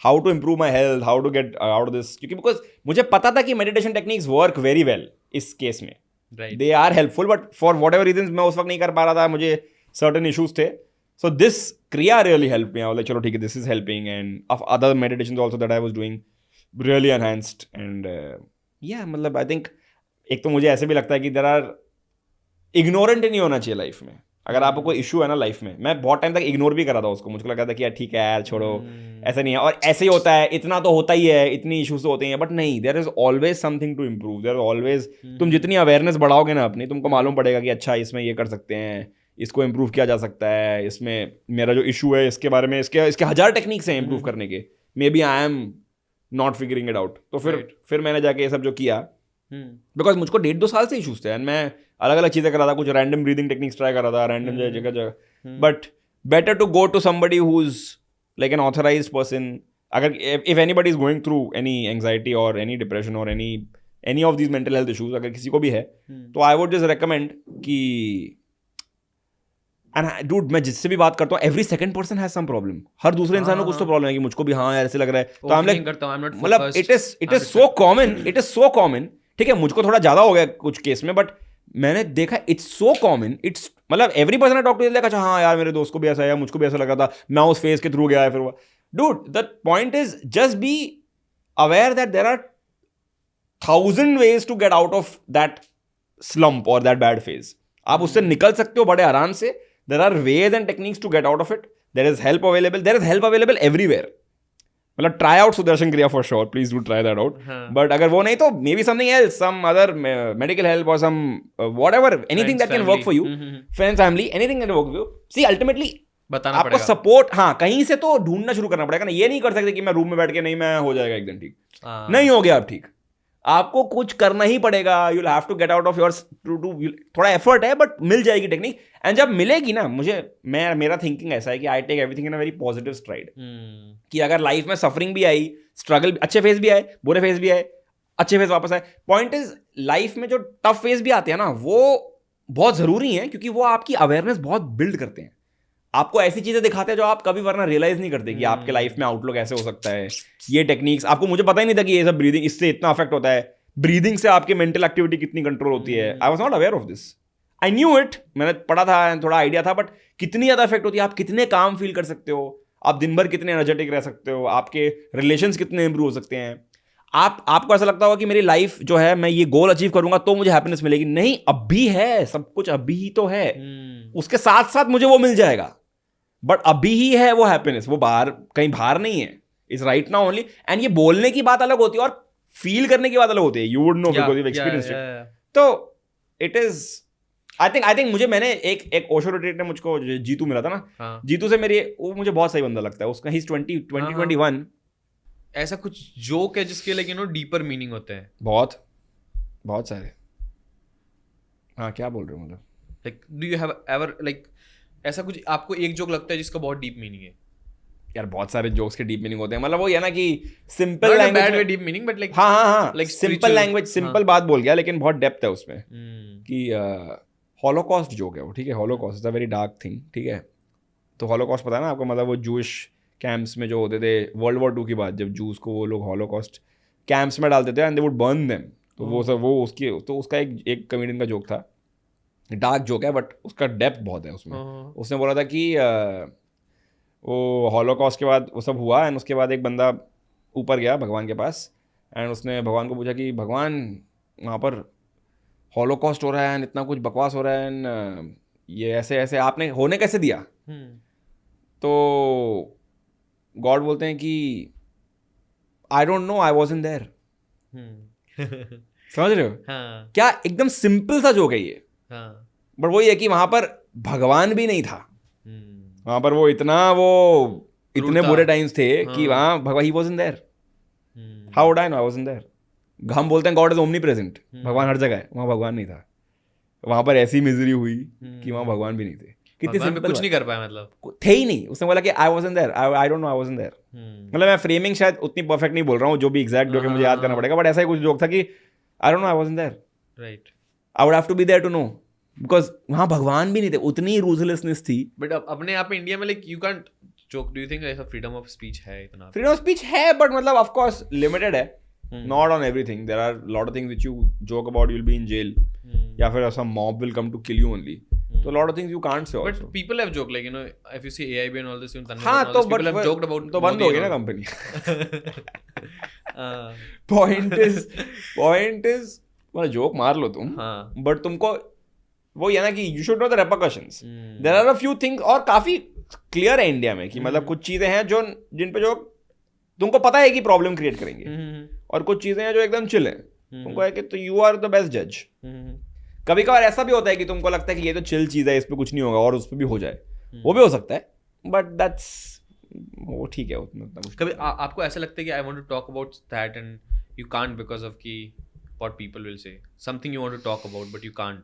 how to improve my health, how to get out of this, क्योंकि because मुझे पता था कि meditation techniques work very well इस केस में, they are helpful, but for whatever reasons मैं उस वक्त नहीं कर पा रहा था, मुझे certain issues थे, so this kriya really helped me, I was like चलो ठीक है, this is helping, and of other meditations also that I was doing really enhanced, and yeah, मतलब I think एक तो मुझे ऐसे भी लगता है कि there are इग्नोरेंट नहीं होना चाहिए लाइफ में, अगर आपको कोई इशू है ना लाइफ में, मैं बहुत टाइम तक इग्नोर भी करा था उसको, मुझको लगा था कि यार ठीक है यार छोड़ो, ऐसा नहीं है, और ऐसे ही होता है, इतना तो होता ही है, इतनी इशूज तो होते हैं, बट नहीं, there is always something to improve, there is always, तुम जितनी अवेयरनेस बढ़ाओगे ना अपनी, तुमको मालूम पड़ेगा कि अच्छा इसमें ये कर सकते हैं, इसको इम्प्रूव किया जा सकता है, इसमें मेरा जो इशू है इसके बारे में, इसके 1000 टेक्निक्स हैं इम्प्रूव करने के, maybe I am not figuring it out, तो फिर मैंने जाके ये सब जो किया, बिकॉज मुझको 1.5-2 साल से इशूज थे, एंड मैं अलग अलग चीज़ें कर रहा था, कुछ रैंडम ब्रीदिंग टेक्निक्स ट्राई कर रहा था, रैंडम जगह, but better to go to somebody who is like an authorized person, अगर if anybody is going through any anxiety और एनी डिप्रेशन और any of these mental health issues, अगर किसी को भी है, तो आई वुड जस्ट रिकमेंड कि, एंड डूड मैं जिससे भी बात करता हूँ, every second person has some problem, हर दूसरे इंसान को कुछ तो प्रॉब्लम है कि मुझको भी हाँ ऐसे लग रहा है, तो आई एम लाइक, मतलब इट इज सो कॉमन, ठीक है मुझको थोड़ा ज्यादा हो गया कुछ केस में, बट मैंने देखा इट्स सो कॉमन, इट्स मतलब every person I talk to like अच्छा हाँ यार मेरे दोस्त को भी ऐसा है, मुझको भी ऐसा लगा था, मैं उस फेज के थ्रू गया है, फिर वो dude the point is just be aware that there are 1000 ways to get out of that slump or that bad phase, आप उससे निकल सकते हो बड़े आराम से, there are ways and techniques to get out of it, there is help available everywhere, मतलब try out Sudarshan Kriya for sure, please do try that out, but अगर वो नहीं तो maybe something else, some other medical help or some whatever, anything that can work for you, friends, family, anything that can work for you, see ultimately बताना आपको पड़ेगा। Support, हाँ कहीं से तो ढूंढना शुरू करना पड़ेगा ना। ये नहीं कर सकते कि मैं रूम में बैठ के नहीं मैं हो जाएगा एक दिन ठीक, नहीं हो गया आप ठीक, आपको कुछ करना ही पड़ेगा। You will have to get out of your to थोड़ा एफर्ट है बट मिल जाएगी टेक्निक। एंड जब मिलेगी ना, मेरा थिंकिंग ऐसा है कि I take everything in a very positive stride, कि अगर लाइफ में सफरिंग भी आई, स्ट्रगल, अच्छे फेज भी आए, बुरे फेज भी आए, अच्छे फेज वापस आए, पॉइंट इज लाइफ में जो टफ फेज भी आते हैं ना वो बहुत जरूरी है, क्योंकि वो आपकी अवेयरनेस बहुत बिल्ड करते हैं, आपको ऐसी चीजें दिखाते हैं जो आप कभी वरना रियलाइज नहीं करते कि आपके लाइफ में आउटलुक ऐसे हो सकता है। ये टेक्निक्स आपको, मुझे पता ही नहीं था कि ये सब ब्रीदिंग इससे इतना अफेक्ट होता है, ब्रीदिंग से आपकी मेंटल एक्टिविटी कितनी कंट्रोल होती है। आई was not aware of this, I knew it, मैंने पढ़ा था, थोड़ा आइडिया था, बट कितनी ज्यादा इफेक्ट होती है, आप कितने काम फील कर सकते हो, आप दिन भर कितने एनर्जेटिक रह सकते हो, आपके रिलेशंस कितने इंप्रूव हो सकते हैं। आपको ऐसा लगता होगा कि मेरी लाइफ जो है मैं ये गोल अचीव करूंगा तो मुझे हैप्पीनेस मिलेगी, नहीं, अभी है, सब कुछ अभी ही तो है, उसके साथ साथ मुझे वो मिल जाएगा, बट अभी ही है वो हैप्पीनेस, वो बाहर कहीं बाहर नहीं है, is right now only. And ये बोलने की बात अलग होती है और फील करने की बात अलग होती है, you would know because you experienced it. तो इट इज आई थिंक मैंने एक ओशो रिट्रीट में मुझको जीतू मिला था ना, जीतू से मेरी, वो मुझे बहुत सही बंदा लगता है, उसका ही 2021 ऐसा कुछ जोक है जिसके लाइक डीपर मीनिंग होते हैं, बहुत सारे। हाँ क्या बोल रहे हो, मतलब like do you have ever like ऐसा कुछ आपको एक जोक लगता है जिसका बहुत डीप मीनिंग है? यार बहुत सारे जोक्स के डीप मीनिंग होते हैं, मतलब वो ये ना कि सिंपल लैंग्वेज में डीप मीनिंग, बट लाइक हाँ लाइक सिंपल लैंग्वेज, सिंपल बात बोल गया, लेकिन बहुत डेप्थ है उसमें। कि हॉलोकॉस्ट जोक है वो, ठीक है, Holocaust is a very dark thing, ठीक है। तो हॉलोकॉस्ट पता है ना आपको, मतलब वो जूश कैंप्स में जो होते थे वर्ल्ड वॉर 2 की बात, जब जूस को वो लोग हॉलोकॉस्ट कैंप्स में डालते थे and they would burn them, तो वो सब वो उसकी, तो उसका एक कॉमेडियन का जोक था, डार्क जोक है बट उसका डेप्थ बहुत है उसमें। उसने बोला था कि वो हॉलोकॉस्ट के बाद वो सब हुआ एंड उसके बाद एक बंदा ऊपर गया भगवान के पास एंड उसने भगवान को पूछा कि भगवान वहाँ पर हॉलोकॉस्ट हो रहा है एंड इतना कुछ बकवास हो रहा है एंड ये ऐसे ऐसे आपने होने कैसे दिया? तो गॉड बोलते हैं कि I don't know, I wasn't there. समझ रहे हो? क्या एकदम सिंपल सा जोक है ये, बट वही है कि वहां पर भगवान भी नहीं था, वहां पर वो इतने बुरे टाइम्स थे कि वहां भगवान ही wasn't there. How would I know I wasn't there? हम बोलते हैं गॉड इज ओमनी प्रेजेंट, भगवान हर जगह है, वहां भगवान नहीं था, वहां पर ऐसी मिजरी हुई कि वहां भगवान भी नहीं थे। कितनी सिंपल, कुछ नहीं कर पाया, मतलब थे ही नहीं। उसने बोला कि I wasn't there, I don't know, I wasn't there. मतलब मैं फ्रेमिंग शायद उतनी परफेक्ट नहीं बोल रहा हूँ, जो भी एग्जैक्ट जो कि मुझे याद करना पड़ेगा, बट ऐसा ही कुछ जोक था कि I don't know, I wasn't there, right, I would have to be there to know, because वहां भगवान भी नहीं थे, उतनी रूथलेसनेस थी। बट अपने आप इंडिया में like you can't joke, do you think ऐसा फ्रीडम ऑफ स्पीच है इतना? फ्रीडम ऑफ स्पीच है बट मतलब ऑफ कोर्स लिमिटेड है, not on everything. There are lot of things which you joke about, you will be in jail, या फिर some mob will come to kill you only, so a lot of things you can't say also. But people have joked, like if you see AIB and all this, हाँ तो people have joked about, तो बंद हो गई ना company. point is मतलब joke मार लो तुम, बट तुमको वो ये ना कि you should know the repercussions. There are a few things और काफी क्लियर है इंडिया में कि मतलब कुछ चीजें हैं जो जिन पे जो तुमको पता है कि प्रॉब्लम क्रिएट करेंगे, और कुछ चीजें हैं जो एकदम चिल है, तुमको है कि तो यू आर द बेस्ट जज। कभी कभार ऐसा भी होता है कि तुमको लगता है कि ये तो चिल चीज है, इस पे कुछ नहीं होगा, और उस पे भी हो जाए, वो भी हो सकता है, बट दैट्स वो ठीक है उतना कुछ। कभी आपको ऐसा लगता है कि I want to talk about that and you can't because of की what people will say, something you want to talk about but you can't?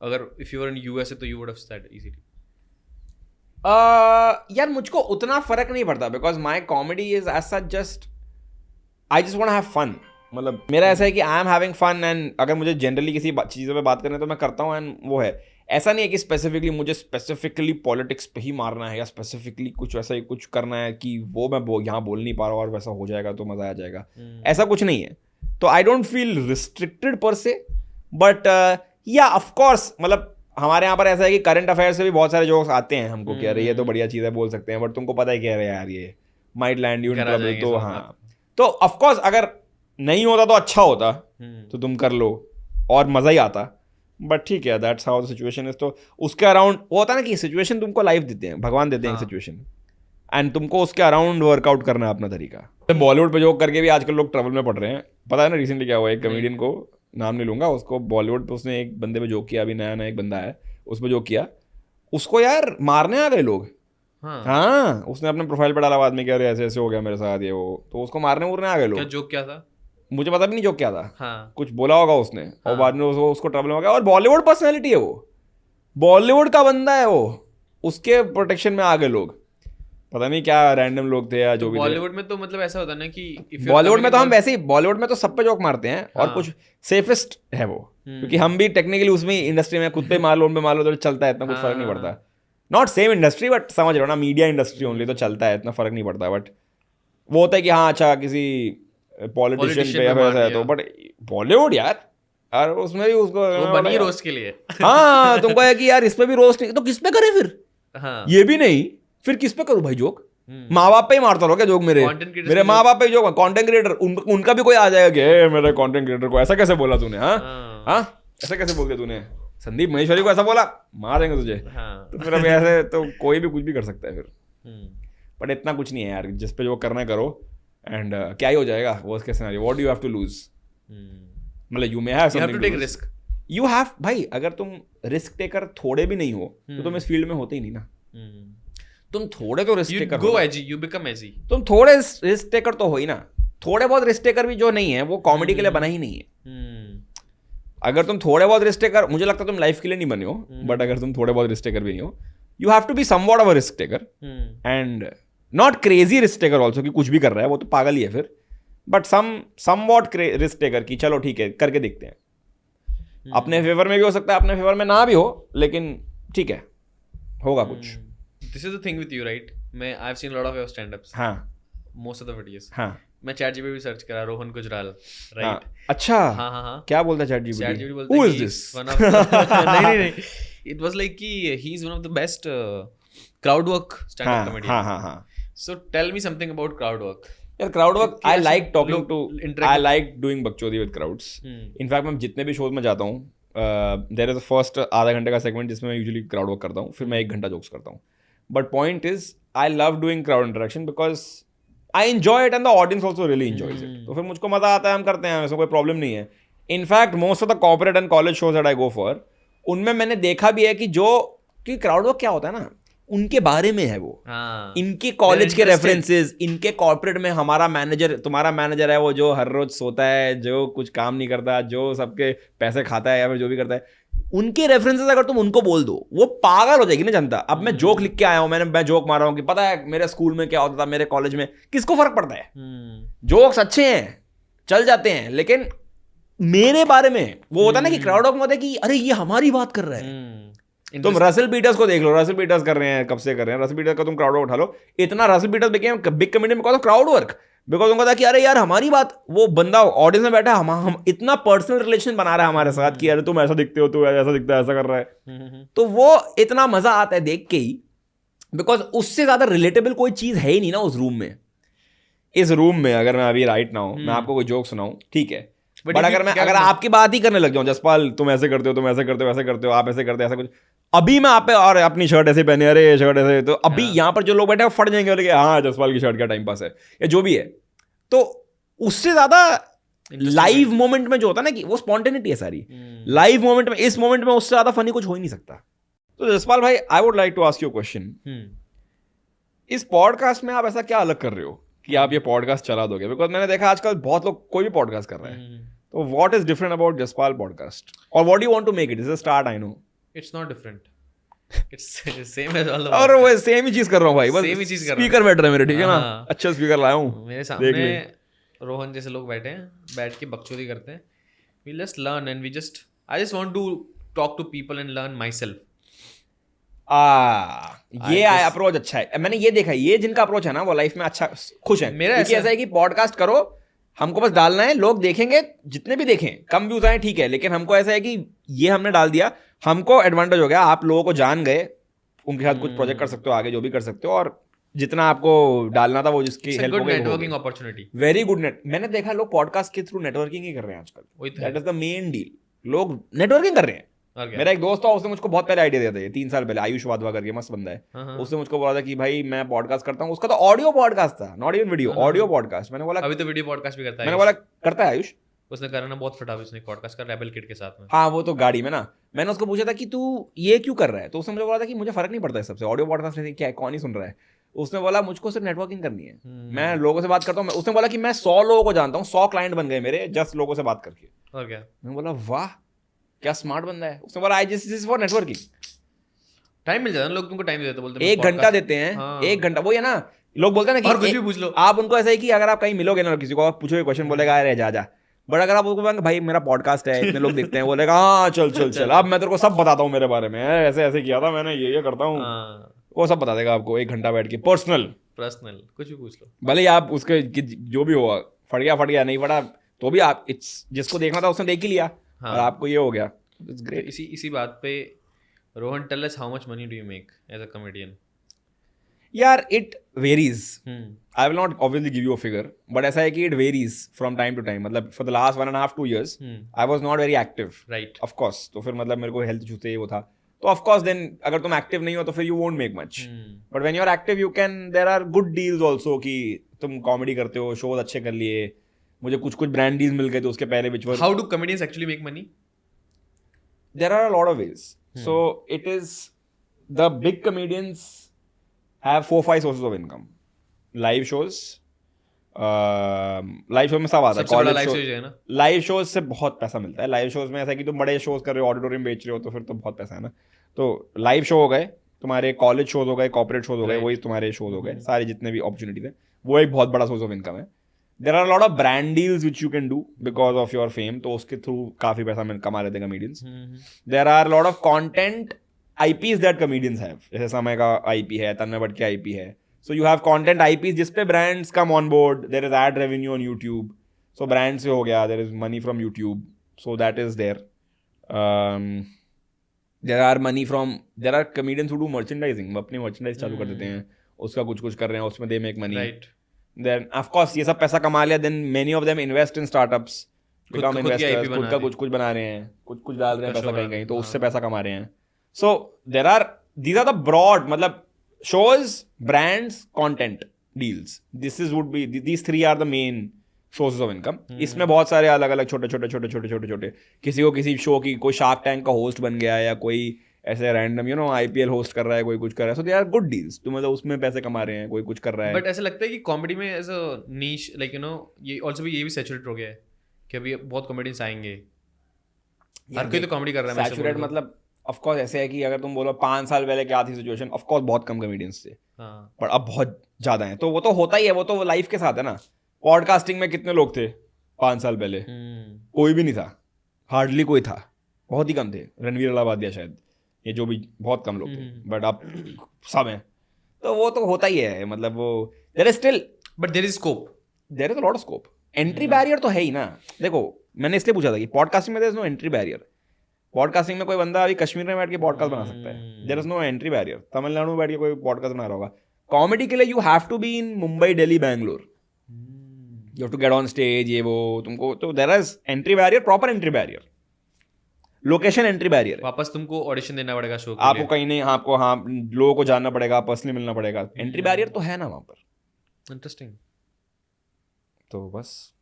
अगर if you were in USA तो you would have said easily. यार मुझको उतना फर्क नहीं पड़ता, because my comedy is as such just I just want to have fun. मतलब मेरा ऐसा है कि I am having fun, and अगर मुझे जनरली किसी चीज़ों पे बात करना है तो मैं करता हूँ, एंड वो है। ऐसा नहीं है कि स्पेसिफिकली मुझे स्पेसिफिकली पॉलिटिक्स पे ही मारना है, या स्पेसिफिकली कुछ वैसा ही कुछ करना है कि वो मैं यहाँ बोल नहीं पा रहा हूँ और वैसा हो जाएगा तो मज़ा आ जाएगा, ऐसा कुछ नहीं है। तो आई डोंट फील रिस्ट्रिक्टेड पर से, बट या ऑफकोर्स मतलब हमारे यहाँ पर ऐसा है कि करंट अफेयर से भी बहुत सारे जोक्स आते हैं हमको, कह रहे ये तो बढ़िया चीज़ है, बोल सकते हैं, बट तुमको पता है कह रहे यार ये might land you in trouble. तो हाँ, तो ऑफकोर्स अगर नहीं होता तो अच्छा होता, तो तुम कर लो और मज़ा ही आता, बट ठीक है, that's how the situation is. तो उसके अराउंड वो होता है ना कि सिचुएशन तुमको लाइफ देते हैं, भगवान देते हैं सिचुएशन, एंड तुमको उसके अराउंड वर्कआउट करना है अपना तरीका। बॉलीवुड पे जोक करके भी आजकल लोग ट्रबल में पड़ रहे हैं, पता है ना रिसेंटली क्या हुआ, एक कमेडियन को, नाम नहीं लूंगा, उसको बॉलीवुड पे उसने एक बंदे पे जोक किया, अभी नया एक बंदा है, उस पर जोक किया, उसको यार मारने आ गए लोग। हाँ, हाँ, उसने अपने प्रोफाइल पे डाला बाद में कि अरे ऐसे ऐसे हो गया मेरे साथ ये वो, तो उसको मारने उरने आ गए क्या लोग। जोक क्या था? मुझे पता भी नहीं जो क्या था, हाँ, कुछ बोला होगा उसने और हाँ। बाद में उसको ट्रबल हो गया। और बॉलीवुड पर्सनैलिटी है वो, बॉलीवुड का बंदा है वो, उसके प्रोटेक्शन में आ गए लोग। पता नहीं क्या रैंडम लोग थे या तो जो भी थे। बॉलीवुड में तो मतलब ऐसा होता है ना कि if you're बॉलीवुड में coming तो हम involved- वैसे ही, बॉलीवुड में तो सब पे जोक मारते हैं और हाँ। कुछ सेफेस्ट है वो, क्योंकि हम भी टेक्निकली उसमें इंडस्ट्री में खुद पे मार लो उन पे मार लो तो चलता है, इतना कुछ फर्क नहीं हाँ, पड़ता। नॉट सेम इंडस्ट्री बट समझ रहे हो ना, मीडिया इंडस्ट्री ओनली, तो चलता है, इतना फर्क नहीं पड़ता। बट वो होता है कि हाँ अच्छा किसी पॉलिटिशियन Politician पे या पे फिर मार ऐसा है तो, दिया। बट बॉलीवुड यार, और उसमें भी उसको वो बनी रोस्ट के लिए। हाँ तुमको है कि यार इस पे भी रोस्ट तो किस पे करे फिर, हाँ, ये भी नहीं, फिर किस पे करूं भाई जोक? हम्म। माँ बाप पे ही मारता रहो क्या जोक मेरे? Content creators मेरे के माँ जोक- बाप पे ही जोक, कंटेंट क्रिएटर उनका भी कोई आ जाएगा कि "ए, मेरे कंटेंट क्रिएटर को ऐसा कैसे बोला तूने? हाँ हाँ, हाँ ऐसा कैसे बोल दिया तूने? संदीप महेश्वरी को ऐसा बोला, मारेंगे तुझे। हाँ, तो फिर अभी ऐसे तो कोई भी कुछ भी कर सकता है फिर। हम्म, बट इतना कुछ नहीं है यार, जिस पे जो करना है करो, एंड क्या ही हो जाएगा worst case scenario, what do you have to lose? मतलब you may have You have something to take risk. You have भाई, अगर तुम रिस्क टेकर थोड़े भी नहीं हो तो तुम इस फील्ड में होते ही नहीं ना। तुम थोड़े तो रिस्क You टेकर go हो, edgy, you become edgy. तुम थोड़े रिस्क टेकर तो हो ही ना। थोड़े बहुत रिस्क टेकर भी जो नहीं है वो कॉमेडी के लिए बना ही नहीं है। अगर तुम थोड़े बहुत रिस्क टेकर, मुझे लगता है तुम लाइफ के लिए नहीं बने हो, बट अगर तुम थोड़े बहुत रिस्क टेकर भी नहीं हो, you have to be somewhat of a risk taker and not crazy risk taker also कि कुछ भी कर रहा है वो तो पागल ही है फिर, बट समवॉट रिस्क टेकर की चलो ठीक है करके देखते हैं। अपने फेवर में भी हो सकता है, अपने फेवर में ना भी हो, लेकिन ठीक है होगा कुछ। This is the thing with you, right? I've seen a lot of your stand-ups. हाँ Most of the videos. हाँ मैं ChatGPT भी सर्च करा, रोहन गुजराल, हाँ, right? अच्छा हाँ, हाँ, हाँ. क्या बोलता है ChatGPT ChatGPT? बोलता Who है is कि this? one of the- नहीं. It was like कि he's one of the best crowd work stand-up हाँ comedian. हाँ हाँ हाँ So tell me something about crowd work. यार क्राउड वर्क, आई ऐसे लाइक टॉकिंग लोग to, interact- I like doing बकचोदी विद क्राउड्स। इनफैक्ट मैं जितने भी शोज में जाता हूँ, देयर इज फर्स्ट आधा घंटे का सेगमेंट जिसमें मैं यूजुअली क्राउड वर्क करता हूँ, फिर मैं 1 घंटा जोक्स करता हूँ। But point is I love doing crowd interaction because I enjoy it and the audience also really enjoys it. तो फिर मुझको मजा आता है, हम करते हैं, वैसे कोई प्रॉब्लम नहीं है। In fact most of the corporate and college shows that I go for, उनमें मैंने देखा भी है कि जो कि क्राउड वर्क क्या होता है ना, उनके बारे में है वो, हाँ. इनके कॉलेज के They're interested. रेफरेंसेस, इनके कॉर्पोरेट में हमारा मैनेजर, तुम्हारा मैनेजर है वो जो हर रोज सोता है, जो कुछ काम नहीं करता, जो सबके पैसे खाता है या फिर जो भी करता है, उनके रेफरेंसेस अगर तुम उनको बोल दो, वो पागल हो जाएगी ना जनता। अब मैं जोक लिख के आया हूं, मैं जोक मार रहा हूं कि पता है मेरे स्कूल में क्या होता था, मेरे कॉलेज में, किसको फर्क पड़ता है? जोक्स अच्छे हैं, चल जाते हैं, लेकिन मेरे बारे में वो होता है ना कि क्राउड ऑफ होता है कि अरे ये हमारी बात कर रहा है। तुम रसल पीटर्स को देख लो, रसल पीटर्स कर रहे हैं, कब से कर रहे हैं रसल पीटर्स का, तुम क्राउड वर्क उठा लो, इतना Russell Peters became big comedian because of crowd work, because उनको था कि अरे यार हमारी बात, वो बंदा ऑडियंस में बैठा है, हम इतना पर्सनल रिलेशन बना रहा है हमारे साथ कि अरे तुम ऐसा दिखते हो, तू ऐसा दिखता है, ऐसा कर रहा है, तो वो इतना मजा आता है देख के ही, बिकॉज उससे ज्यादा रिलेटेबल कोई चीज है ही नहीं ना उस रूम में। इस रूम में अगर मैं अभी राइट नाउ मैं आपको कोई जोक सुनाऊं, ठीक है, बट अगर आपकी बात ही करने लग जाऊं, जसपाल तुम ऐसे करते हो, तुम ऐसे करते हो, ऐसे करते हो, आप ऐसे करते हो, ऐसा कुछ, अभी मैं आप पे और अपनी शर्ट ऐसे पहने, अरे ये शर्ट ऐसे, तो अभी यहाँ पर जो लोग बैठे हैं वो फट जाएंगे, बोले कि हाँ जसपाल की शर्ट का टाइम पास है या जो भी है। तो उससे ज्यादा लाइव मोमेंट में जो होता है ना कि वो स्पॉन्टेनिटी है सारी, लाइव मोमेंट में, इस मोमेंट में उससे ज्यादा फनी कुछ हो ही नहीं सकता। तो जसपाल भाई, I would like to ask you question, इस पॉडकास्ट में आप ऐसा क्या अलग कर रहे हो कि आप ये पॉडकास्ट चला दोगे? बिकॉज मैंने देखा आजकल बहुत लोग कोई भी पॉडकास्ट कर रहे हैं, तो what is different about Jaspal podcast, और what do you want to make it? Is a start, I know It's not different. It's same as all the और वो सेम ही चीज कर रहा हूँ भाई, बस Same ही चीज कर रहा हूँ। स्पीकर बैठ रहा है मेरे, ठीक है ना, हाँ। अच्छा स्पीकर लाया हूँ, मेरे देख सामने ले। रोहन जैसे लोग बैठे हैं, बैठ के बकचोदी करते हैं। We just learn and I just want to talk to people and learn myself. ये अप्रोच अच्छा है, मैंने ये देखा है, ये जिनका अप्रोच है ना वो लाइफ में अच्छा खुश है। मेरा क्योंकि ऐसा है कि पॉडकास्ट करो, हमको बस डालना है, लोग देखेंगे, जितने भी देखें, कम व्यूज आए ठीक है, लेकिन हमको ऐसा है कि ये हमने डाल दिया, हमको एडवांटेज हो गया, आप लोगों को जान गए, उनके साथ कुछ प्रोजेक्ट कर सकते हो, आगे जो भी कर सकते हो, और जितना आपको डालना था वो जिसकी हेल्प हो गई, networking opportunity, very good net. मैंने देखा लोग पॉडकास्ट के थ्रू नेटवर्किंग ही कर रहे हैं आजकल, that is the main deal, लोग नेटवर्किंग कर रहे हैं। मेरा एक दोस्त था, उसने मुझको बहुत पहले आइडिया दिया था, ये 3 साल पहले, आयुष वाधवा करके मस्त बंदा है, उसने मुझको बोला था कि भाई मैं पॉडकास्ट करता हूँ, उसका तो ऑडियो पॉडकास्ट था, not even video, audio podcast. मैंने बोला अभी तो वीडियो पॉडकास्ट भी करता है। मैंने बोला करता है आयुष? उसने करा ना बहुत फटा उसने पॉडकास्ट का रेबल किड के साथ में। हाँ वो तो गाड़ी में ना, मैंने उसको पूछा था कि तू ये क्यों कर रहा है, तो उसने मुझे बोला था कि मुझे फर्क नहीं पड़ता है सबसे, ऑडियो पॉडकास्ट में क्या है, कौन ही सुन रहा है। उसने बोला मुझको सिर्फ नेटवर्किंग करनी है, मैं लोगों से बात करता हूँ। उसने बोला कि मैं 100 लोगों को जानता हूँ, 100 क्लाइंट बन गए मेरे जस्ट लोगों से बात करके। और क्या, मैं बोला वाह क्या स्मार्ट बंदा है। उसने बोला आई दिस फॉर नेटवर्किंग। टाइम मिल जाता है ना, लोग तुमको टाइम देते बोलते 1 घंटा देते हैं, हाँ। 1 घंटा, वो है ना, लोग बोलते हैं ना और कि कुछ भी पूछ लो। आप उनको ऐसा ही कि अगर आप कहीं मिलोगे ना किसी को, आप पूछोगे क्वेश्चन, बोलेगा अरे जा जा। बट अगर आप उसको बोलेंगे भाई मेरा पॉडकास्ट है, इतने लोग देखते हैं, बोलेगा हाँ चल चल चल अब मैं तेरे को सब बताता हूँ मेरे बारे में, ऐसे ऐसे किया था मैंने, ये करता हूँ, वो सब बता देगा आपको 1 घंटा बैठ के पर्सनल कुछ भी पूछ लो। भले ही आप उसके जो भी हुआ, फट गया नहीं फटा तो भी आप जिसको देखना था उसने देख ही लिया। हाँ। और आपको ये हो गया, इट्स तो ग्रेट। इसी बात पे Rohan, tell us how much money do you make as a comedian? यार it varies, hmm, I will not obviously give you a figure, but ऐसा है कि it varies from time to time. मतलब for the last 1.5-2 years I was not very active, right. Of course. तो फिर मतलब मेरे को हेल्थ इशू थे, वो था, तो ऑफ कोर्स देन अगर तुम एक्टिव नहीं हो तो फिर you won't make much. But when you are active you can, there are good deals also कि तुम कॉमेडी करते हो, शोज अच्छे कर लिए, मुझे कुछ ब्रांड डील्स मिल गए थे उसके पहले, which were, how do comedians actually make money? there are a lot of ways. So it is, the big comedians have 4-5 sources of income. Live shows, live show में सब आता है, सबसे बड़ा कॉलेज लाइव शो, शो है ना। Live shows से बहुत पैसा मिलता है। लाइव शोज में ऐसा है कि तुम बड़े शोज कर रहे हो, ऑडिटोरियम बेच रहे हो, तो फिर तो बहुत पैसा है ना। तो लाइव शो हो गए तुम्हारे, कॉलेज शोज हो गए, कॉर्पोरेट शोज हो गए, वही तुम्हारे शोज हो गए, सारे जितने भी अपॉर्चुनिटीज है, वो एक बहुत बड़ा सोर्स ऑफ इनकम है। There are lot of brand deals which you can do because of your fame, तो उसके थ्रू काफी पैसा कमा लेते हैं comedians. There are lot of content IPs that comedians have, जैसे समय का IP है, तन्मय भट्ट की IP है। So you have content IPs जिस पे brands come on board. There is ad revenue on YouTube. So brands से हो गया, there is money from YouTube. So that is there. There are money from, there are comedians who do merchandising. वो अपनी merchandise चालू कर देते हैं, उसका कुछ कर रहे हैं, उसमें they make money. Right. Then of course ये सब पैसा कमा लिया, then many of them invest in startups. Become खुद की IP investors, खुद बना का कुछ बना रहे हैं, कुछ डाल रहे हैं पैसा कहीं कहीं, तो उससे पैसा कमा रहे हैं। So there are, these are the broad, मतलब shows, brands, content deals. These 3 are the main sources of income. इसमें बहुत सारे अलग अलग छोटे, किसी को किसी शो की, कोई शार्क टैंक का होस्ट बन गया, या कोई ऐसे रैंडम IPL होस्ट कर रहा है, कोई कुछ कर रहा है, so they are good deals. तो मतलब उसमें पैसे कमा रहे हैं, कोई कुछ कर रहा है। बट ऐसा लगता है कि कॉमेडी में एज अ नीश, लाइक ये ऑल्सो भी, ये भी सैचुरेट हो गया है कि अभी बहुत कॉमेडियंस आएंगे, हर कोई तो कॉमेडी कर रहा है। सैचुरेट मतलब ऑफ कोर्स ऐसे है कि अगर तुम बोलो 5 साल पहले क्या थी सिचुएशन, ऑफ कोर्स बहुत कम कॉमेडियंस थे, पर अब बहुत ज्यादा हैं। तो वो तो होता ही है, वो तो लाइफ के साथ है ना। पॉडकास्टिंग में कितने लोग थे 5 साल पहले? कोई भी नहीं था, हार्डली कोई था, बहुत ही कम थे, रणवीर अलाहाबादिया शायद, ये जो भी बहुत कम लोग थे, बट अब सब हैं। तो वो तो होता ही है, मतलब वो there is still, but there is scope, there is a lot of scope. Entry barrier तो है ही ना। देखो मैंने इसलिए पूछा था कि पॉडकास्टिंग में there is no entry barrier. Podcasting में कोई बंदा अभी कश्मीर में बैठ के पॉडकास्ट बना सकता है, there is no entry barrier. Tamil Nadu में बैठ के कोई पॉडकास्ट बना रहा होगा। कॉमेडी के लिए you have to be in Mumbai, Delhi, Bangalore, you have to get on stage, ये वो तुमको, तो there is entry barrier, proper entry barrier, location entry barrier. वापस तुमको ऑडिशन देना पड़ेगा शो के आपको लिए, कहीं नहीं, आपको हाँ लोगों को जानना पड़ेगा, पर्सनली मिलना पड़ेगा, एंट्री बैरियर तो है ना वहाँ पर। इंटरेस्टिंग। तो बस,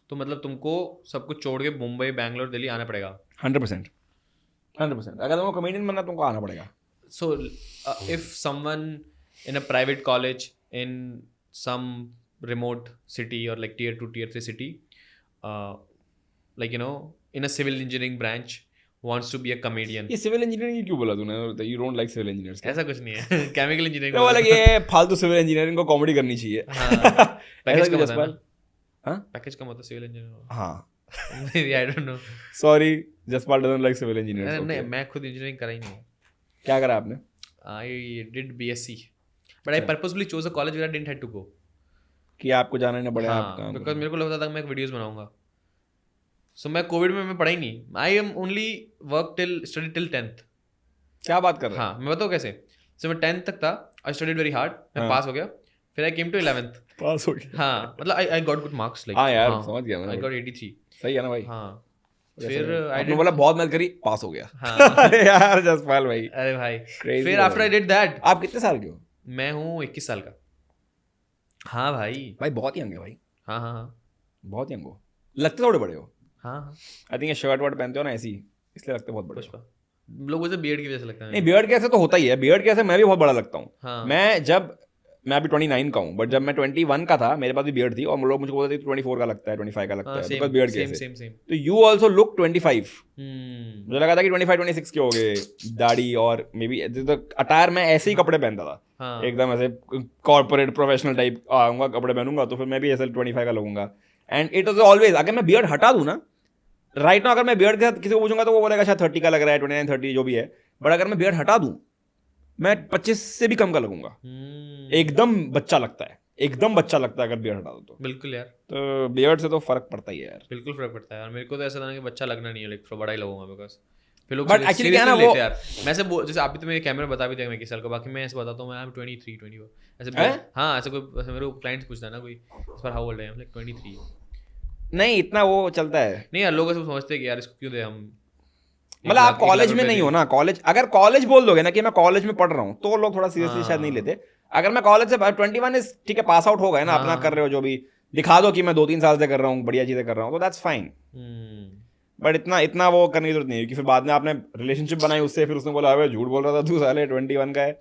तो मतलब तुमको सब कुछ छोड़ के मुंबई, बैंगलोर, दिल्ली आना पड़ेगा। 100%। अगर तुमको कॉमेडियन बनना तुमको आना पड़ेगा। So, if someone in a private college in some remote city or like tier 2, tier 3 city, like in a civil engineering branch wants to be a comedian. ये सिविल इंजीनियरिंग क्यों बोला तूने? You don't like civil engineers? ऐसा कुछ नहीं है। Chemical engineering तो बोला ये फालतू सिविल इंजीनियरिंग को कॉमेडी करनी चाहिए। पैकेज कम होता है ना? हाँ, पैकेज कम होता है सिविल इंजीनियर। हाँ, Maybe, I don't know. Sorry, Jaspal doesn't like civil engineers. नहीं, मैं खुद इंजीनियरिंग करा ही नहीं। क्या करा आपने? I did BSc, but I purposely chose a college where I didn't have to go. कि आपको जाना ही ना पड़े। हाँ, बिकॉज मेरे को लगता था मैं वीडियोस बनाऊंगा। सो मैं कोविड में मैं पढ़ा ही नहीं। I am only work study till 10th। क्या बात कर रहे हैं? हाँ, मैं बताऊँ कैसे। सो मैं 10th तक था, आई स्टडीड वेरी हार्ड, मैं पास हो गया। फिर आई केम टू 11th, पास हो गया। हाँ, मतलब I got good marks, like हाँ यार, समझ गया मैं। I got 83। सही है ना भाई? हाँ, फिर आपने बोला बहुत मेहनत करी, पास हो गया। हाँ यार जसपाल भाई, अरे भाई, Crazy फिर है आफ्टर आई डिड दैट। आप कितने साल के हो? मैं हूँ 21 साल का। हाँ भाई, भाई बहुत यंग है भाई, हाँ हाँ हाँ। बहुत यंग हो। लगते थोड़े बड़े हो। हाँ आई थिंक ये शर्ट वर्ट पहनते हो ना ऐसी, इसलिए लगते बहुत बड़े हो। पुष्पा, लोगों से बियर्ड की वजह से लगता है। नहीं बियर्ड कैसे तो होता ही है, बियर्ड कैसे मैं भी बहुत बड़ा लगता हूँ। हाँ। मैं अभी 29 का हूँ, बट जब मैं 21 का था मेरे पास भी बियर्ड थी और लोग मुझे बोलते थे 24 का लगता है, 25 का लगता है, बिकॉज बियर्ड कैसे। तो यू ऑल्सो लुक 25। मुझे लगा था कि 25-26 के हो गए, दाढ़ी और मे बी अटायर में ऐसे ही कपड़े पहनता था, एकदम ऐसे कॉर्पोरेट प्रोफेशनल टाइप आऊंगा कपड़े पहनूंगा, तो फिर मैं भी ऐसे 25 का लगूंगा। एंड इट वॉज ऑलवेज, अगर मैं बियर्ड हटा दूँ ना राइट ना, अगर मैं बियर्ड के साथ किसी को पूछूंगा तो वो बोलेगा शायद 30 का लग रहा है, 29-30 जो भी है, बट अगर मैं बियर्ड हटा दूं मैं 25 से भी कम का लगूंगा। एकदम बच्चा लगता है, एकदम बच्चा लगता है अगर बियर्ड हटा दो तो। बिल्कुल यार, तो बियर्ड से तो फर्क पड़ता ही है यार, बिल्कुल फर्क पड़ता है यार। मेरे को तो ऐसा था कि बच्चा लगना नहीं है, लाइक थोड़ा बड़ा ही लगूंगा बिकॉज फिर लोग बट एक्चुअली क्या है ना वो यार। मैं से जैसे आप भी तो मेरे कैमरे में बता भी देंगे मैं किस साल का, बाकी मैं ऐसे बताता हूँ मैं 23-24 ऐसे। हाँ ऐसे कोई ऐसे मेरे को क्लाइंट्स पूछता है ना कोई इस पर हाउ ओल्ड है, लाइक 23। नहीं इतना वो चलता है नहीं यार, लोग ऐसे समझते हैं कि यार इसको क्यों दे हम, मतलब आप कॉलेज में नहीं हो ना, कॉलेज अगर कॉलेज बोल दोगे ना कि मैं कॉलेज में पढ़ रहा हूँ तो लोग थोड़ा सीरियसली शायद नहीं लेते। अगर मैं कॉलेज से 21 ठीक है पास आउट हो गए ना, अपना कर रहे हो जो भी, दिखा दो कि मैं 2-3 साल से कर रहा हूँ, बढ़िया चीजें कर रहा हूँ, तो दैट्स फाइन। बट इतना वो करने की जरूरत नहीं है, क्योंकि फिर बाद में आपने रिलेशनशिप बनाई उससे, फिर उसने बोला अबे झूठ बोल रहा था तू साले 21 का है,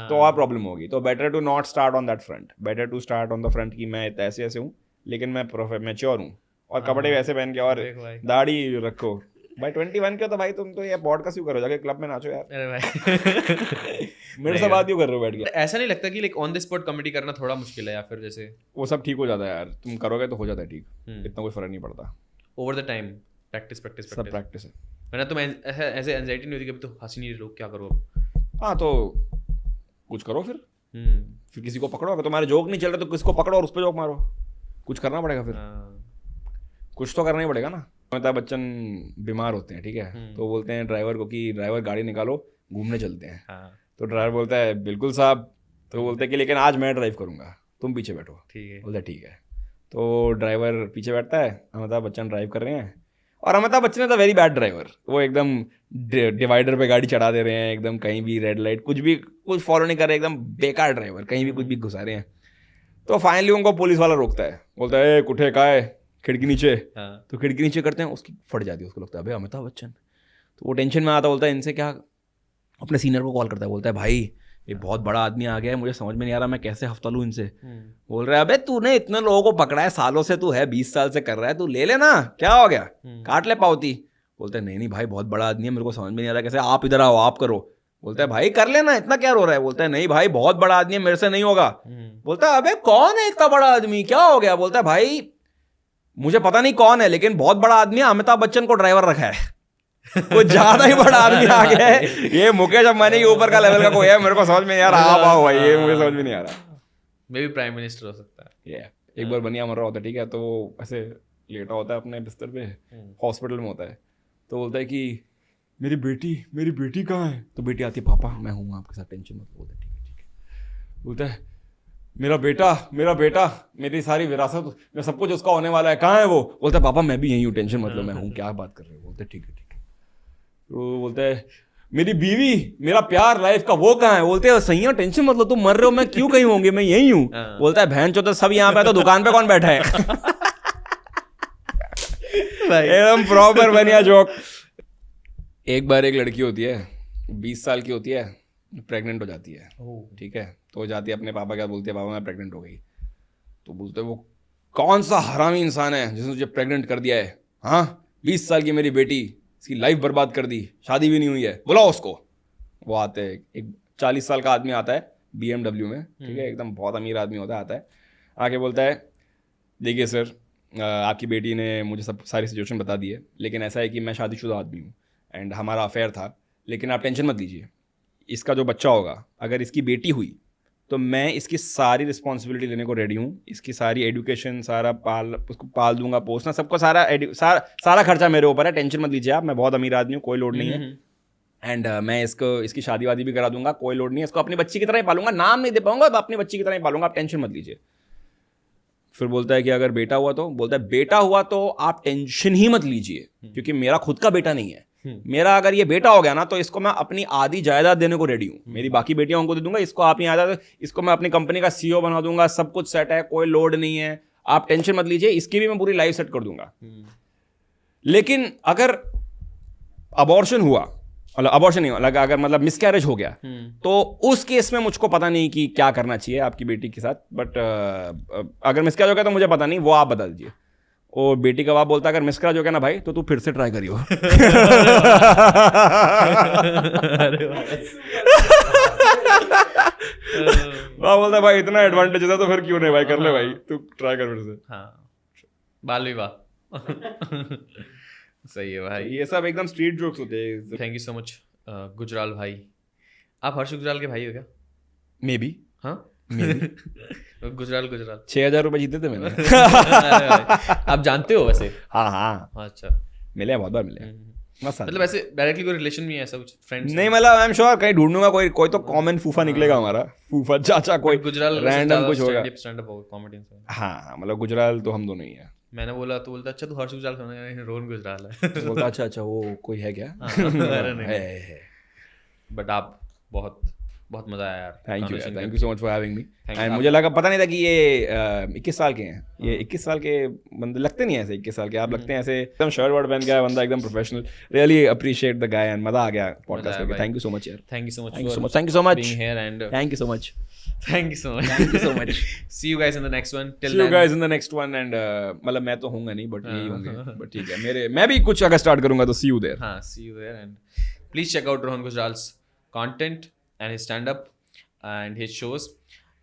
तो और प्रॉब्लम होगी। तो better to not start on that front, better to start on the front कि मैं ऐसे ऐसे हूँ लेकिन मैं मैच्योर हूँ और कपड़े वैसे पहन के और दाढ़ी रखो। भाई 21 के हो तो भाई तुम तो ये पॉडकास्ट क्यों करो, जाके क्लब में नाचो यार। अरे भाई मेरे से बात क्यों कर रहे हो बैठ के? ऐसा नहीं लगता कि like on the spot comedy करना थोड़ा मुश्किल है, या फिर जैसे वो सब ठीक हो जाता है यार, तुम करोगे तो हो जाता है ठीक, इतना कोई फर्क नहीं पड़ता। ओवर द टाइम प्रैक्टिस सब प्रैक्टिस है। वरना तुम ऐसे एंजाइटी नहीं होती कि अभी तो हंसी नहीं रहे लोग, क्या करो अब? हाँ तो कुछ करो फिर किसी को पकड़ो, अगर तुम्हारे जोक नहीं चल रहे तो किसी को पकड़ो और उस पर जोक मारो, कुछ करना पड़ेगा फिर। कुछ तो करना ही पड़ेगा ना। अमिताभ बच्चन बीमार होते हैं ठीक है, तो बोलते हैं ड्राइवर को कि ड्राइवर गाड़ी निकालो घूमने चलते हैं। तो ड्राइवर बोलता है बिल्कुल साहब, तो बोलते हैं कि लेकिन आज मैं ड्राइव करूंगा तुम पीछे बैठो। ठीक है, बोलता है ठीक है। तो ड्राइवर पीछे बैठता है, अमिताभ बच्चन ड्राइव कर रहे हैं और Amitabh Bachchan is a very bad driver, वो एकदम डिवाइडर पे गाड़ी चढ़ा दे रहे हैं, एकदम कहीं भी रेड लाइट कुछ फॉलो नहीं कर रहे, एकदम बेकार ड्राइवर, कहीं भी कुछ भी घुसा रहे हैं। तो फाइनली उनको पुलिस वाला रोकता है, बोलता है ए कुठे का है, खिड़की नीचे। तो खिड़की नीचे करते हैं, उसकी फट जाती है, उसको लगता है अबे अमिताभ बच्चन। तो वो टेंशन में आता, बोलता है इनसे क्या, अपने सीनियर को कॉल करता है, बोलता है भाई ये बहुत बड़ा आदमी आ गया है, मुझे समझ में नहीं आ रहा मैं कैसे हफ्ता लूँ इनसे। बोल रहा है अबे तूने इतने लोगों को पकड़ा है, सालों से तू है, 20 साल से कर रहा है, तू ले लेना, क्या हो गया, काट ले पावती। बोलते हैं नहीं भाई बहुत बड़ा आदमी है, मेरे को समझ में नहीं आ रहा कैसे, आप इधर आओ आप करो। बोलता है भाई कर लेना, इतना क्या रो रहा है। बोलता है नहीं भाई बहुत बड़ा आदमी है, मेरे से नहीं होगा। बोलता है अबे कौन है इतना बड़ा आदमी, क्या हो गया। बोलता है भाई मुझे पता नहीं कौन है लेकिन बहुत बड़ा आदमी है, अमिताभ बच्चन को ड्राइवर रखा है। कुछ ज्यादा ही बड़ा आदमी आ गया है, ये मुकेश अंबानी के ऊपर का लेवल का कोई है, मेरे को समझ में नहीं आ रहा। आप आओ भाई, ये मुझे समझ में नहीं आ रहा। मे बी प्राइम मिनिस्टर हो सकता है। एक बार बनिया मर रहा होता है ठीक है, तो वो ऐसे लेटा होता है अपने बिस्तर पे, हॉस्पिटल में होता है, तो बोलता है कि मेरी बेटी कहाँ है। तो बेटी आती है, पापा मैं हूँ आपके साथ, टेंशन मत। बोलता है ठीक है। बोलता है मेरा बेटा मेरी सारी विरासत में सब कुछ उसका होने वाला है, कहाँ है वो। बोलता है पापा मैं भी यहीं हूँ, टेंशन मतलब मैं हूँ, क्या बात कर रहे हो। बोलते ठीक है। तो बोलता है मेरी बीवी मेरा प्यार लाइफ का वो कहाँ है। बोलते हैं सही है, टेंशन मतलब तुम मर रहे हो, मैं क्यों कहीं होंगे, मैं यहीं हूँ। बोलता है बहन चो तो सब यहाँ पे, तो दुकान पे कौन बैठा है। एकदम प्रॉपर बनिया जोक। एक बार एक लड़की होती है 20 साल की होती है, प्रेग्नेंट हो जाती है ठीक है, तो जाती है अपने पापा क्या बोलती है, पापा मैं प्रेग्नेंट हो गई। तो बोलते वो कौन सा हरामी इंसान है जिसने तुझे प्रेग्नेंट कर दिया है, हाँ 20 साल की मेरी बेटी, इसकी लाइफ बर्बाद कर दी, शादी भी नहीं हुई है, बुलाओ उसको। वो आते हैं, एक 40 साल का आदमी आता है BMW में ठीक है, एकदम बहुत अमीर आदमी होता है, आता है आके बोलता है देखिए सर आपकी बेटी ने मुझे सब सारी सिचुएशन बता दी है, लेकिन ऐसा है कि मैं शादीशुदा आदमी हूँ एंड हमारा अफेयर था, लेकिन आप टेंशन मत लीजिए, इसका जो बच्चा होगा अगर इसकी बेटी हुई तो मैं इसकी सारी रिस्पॉन्सिबिलिटी लेने को रेडी हूँ, इसकी सारी एजुकेशन सारा उसको पाल दूंगा, पोसना सबको सारा खर्चा मेरे ऊपर है, टेंशन मत लीजिए आप, मैं बहुत अमीर आदमी हूँ, कोई लोड नहीं है। एंड मैं इसकी शादी वादी भी करा दूंगा, कोई लोड नहीं है, इसको अपनी बच्ची की तरह ही पालूंगा, नाम नहीं दे पाऊंगा, अपनी बच्ची की तरह ही पालूंगा, आप टेंशन मत लीजिए। फिर बोलता है कि अगर बेटा हुआ तो, बोलता है बेटा हुआ तो आप टेंशन ही मत लीजिए, क्योंकि मेरा खुद का बेटा नहीं है, मेरा अगर ये बेटा हो गया ना तो इसको मैं अपनी आधी जायदाद देने को रेडी हूँ, मेरी बाकी बेटियां उनको दे दूंगा, इसको अपनी आधा, इसको मैं अपनी कंपनी का CEO बना दूंगा, सब कुछ सेट है, कोई लोड नहीं है, आप टेंशन मत लीजिए, इसकी भी मैं पूरी लाइफ सेट कर दूंगा। लेकिन अगर अबॉर्शन हुआ, मतलब अबॉर्शन नहीं लगा, अगर मतलब मिसकैरेज हो गया, तो उस केस में मुझको पता नहीं कि क्या करना चाहिए आपकी बेटी के साथ। बट अगर मिसकैरेज हो गया तो मुझे पता नहीं, वो आप बता दीजिए। और बेटी का बाप बोलता है अगर मिसकैरेज हो गया ना भाई तो तू फिर से ट्राई करियो। बाप बोलता है भाई इतना एडवांटेज है तो फिर क्यों नहीं भाई, कर ले भाई, तू ट्राई कर फिर से। हाँ, बाल विवाह। सही है भाई। ये सब एकदम स्ट्रीट जोक्स होते हैं। Thank you so much Gujral भाई। आप हर्ष गुजराल के भाई हो क्या? May be. हाँ, गुजराल 6,000 रुपए जीते थे मैंने। अरे भाई, आप जानते हो वैसे? हाँ हाँ, अच्छा, मिले हैं, बहुत बार मिले हैं। मस्त मतलब ऐसे डायरेक्टली कोई रिलेशन नहीं है ऐसा कुछ, फ्रेंड्स नहीं, मतलब आई एम श्योर कहीं ढूंढूंगा, कोई तो कॉमन फूफा निकलेगा हमारा, फूफा चाचा कोई गुजराल रैंडम कुछ होगा। Stand up comedy. हाँ, मतलब गुजराल तो हम दोनों ही हैं। मैंने बोला तो बोलता अच्छा तू हर्ष गुजराल का, रोहन गुजराल है। तो बोलता अच्छा अच्छा वो कोई है क्या? अरे नहीं, है। बट आप बहुत बहुत मजा आया यार। Thank you so much for having me. Thank and you. मुझे लगा, पता नहीं था कि ये 21 साल के हैं। ये 21 साल के बंदे लगते नहीं ऐसे, 21 साल के आप लगते हैं ऐसे एकदम शर्ट वर्ट पहन के बंदा, एकदम professional. Really appreciate the guy and मजा आ गया पॉडकास्ट करके। थैंक यू सो मच यार। Thank you so much, thank you so much, thank you so much, being here and thank you so much, thank you so much. Thank you so much. See you guys in the next one. Till See you then, guys in the next one and मतलब मैं तो होऊंगा नहीं, but यही होंगे, but ठीक है। मैं भी कुछ अगर स्टार्ट करूंगा तो see you there. हाँ, see you there and please check out Rohan Gujral's content and his stand up and his shows,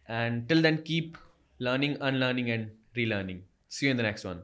and till then keep learning, unlearning and relearning. See you in the next one.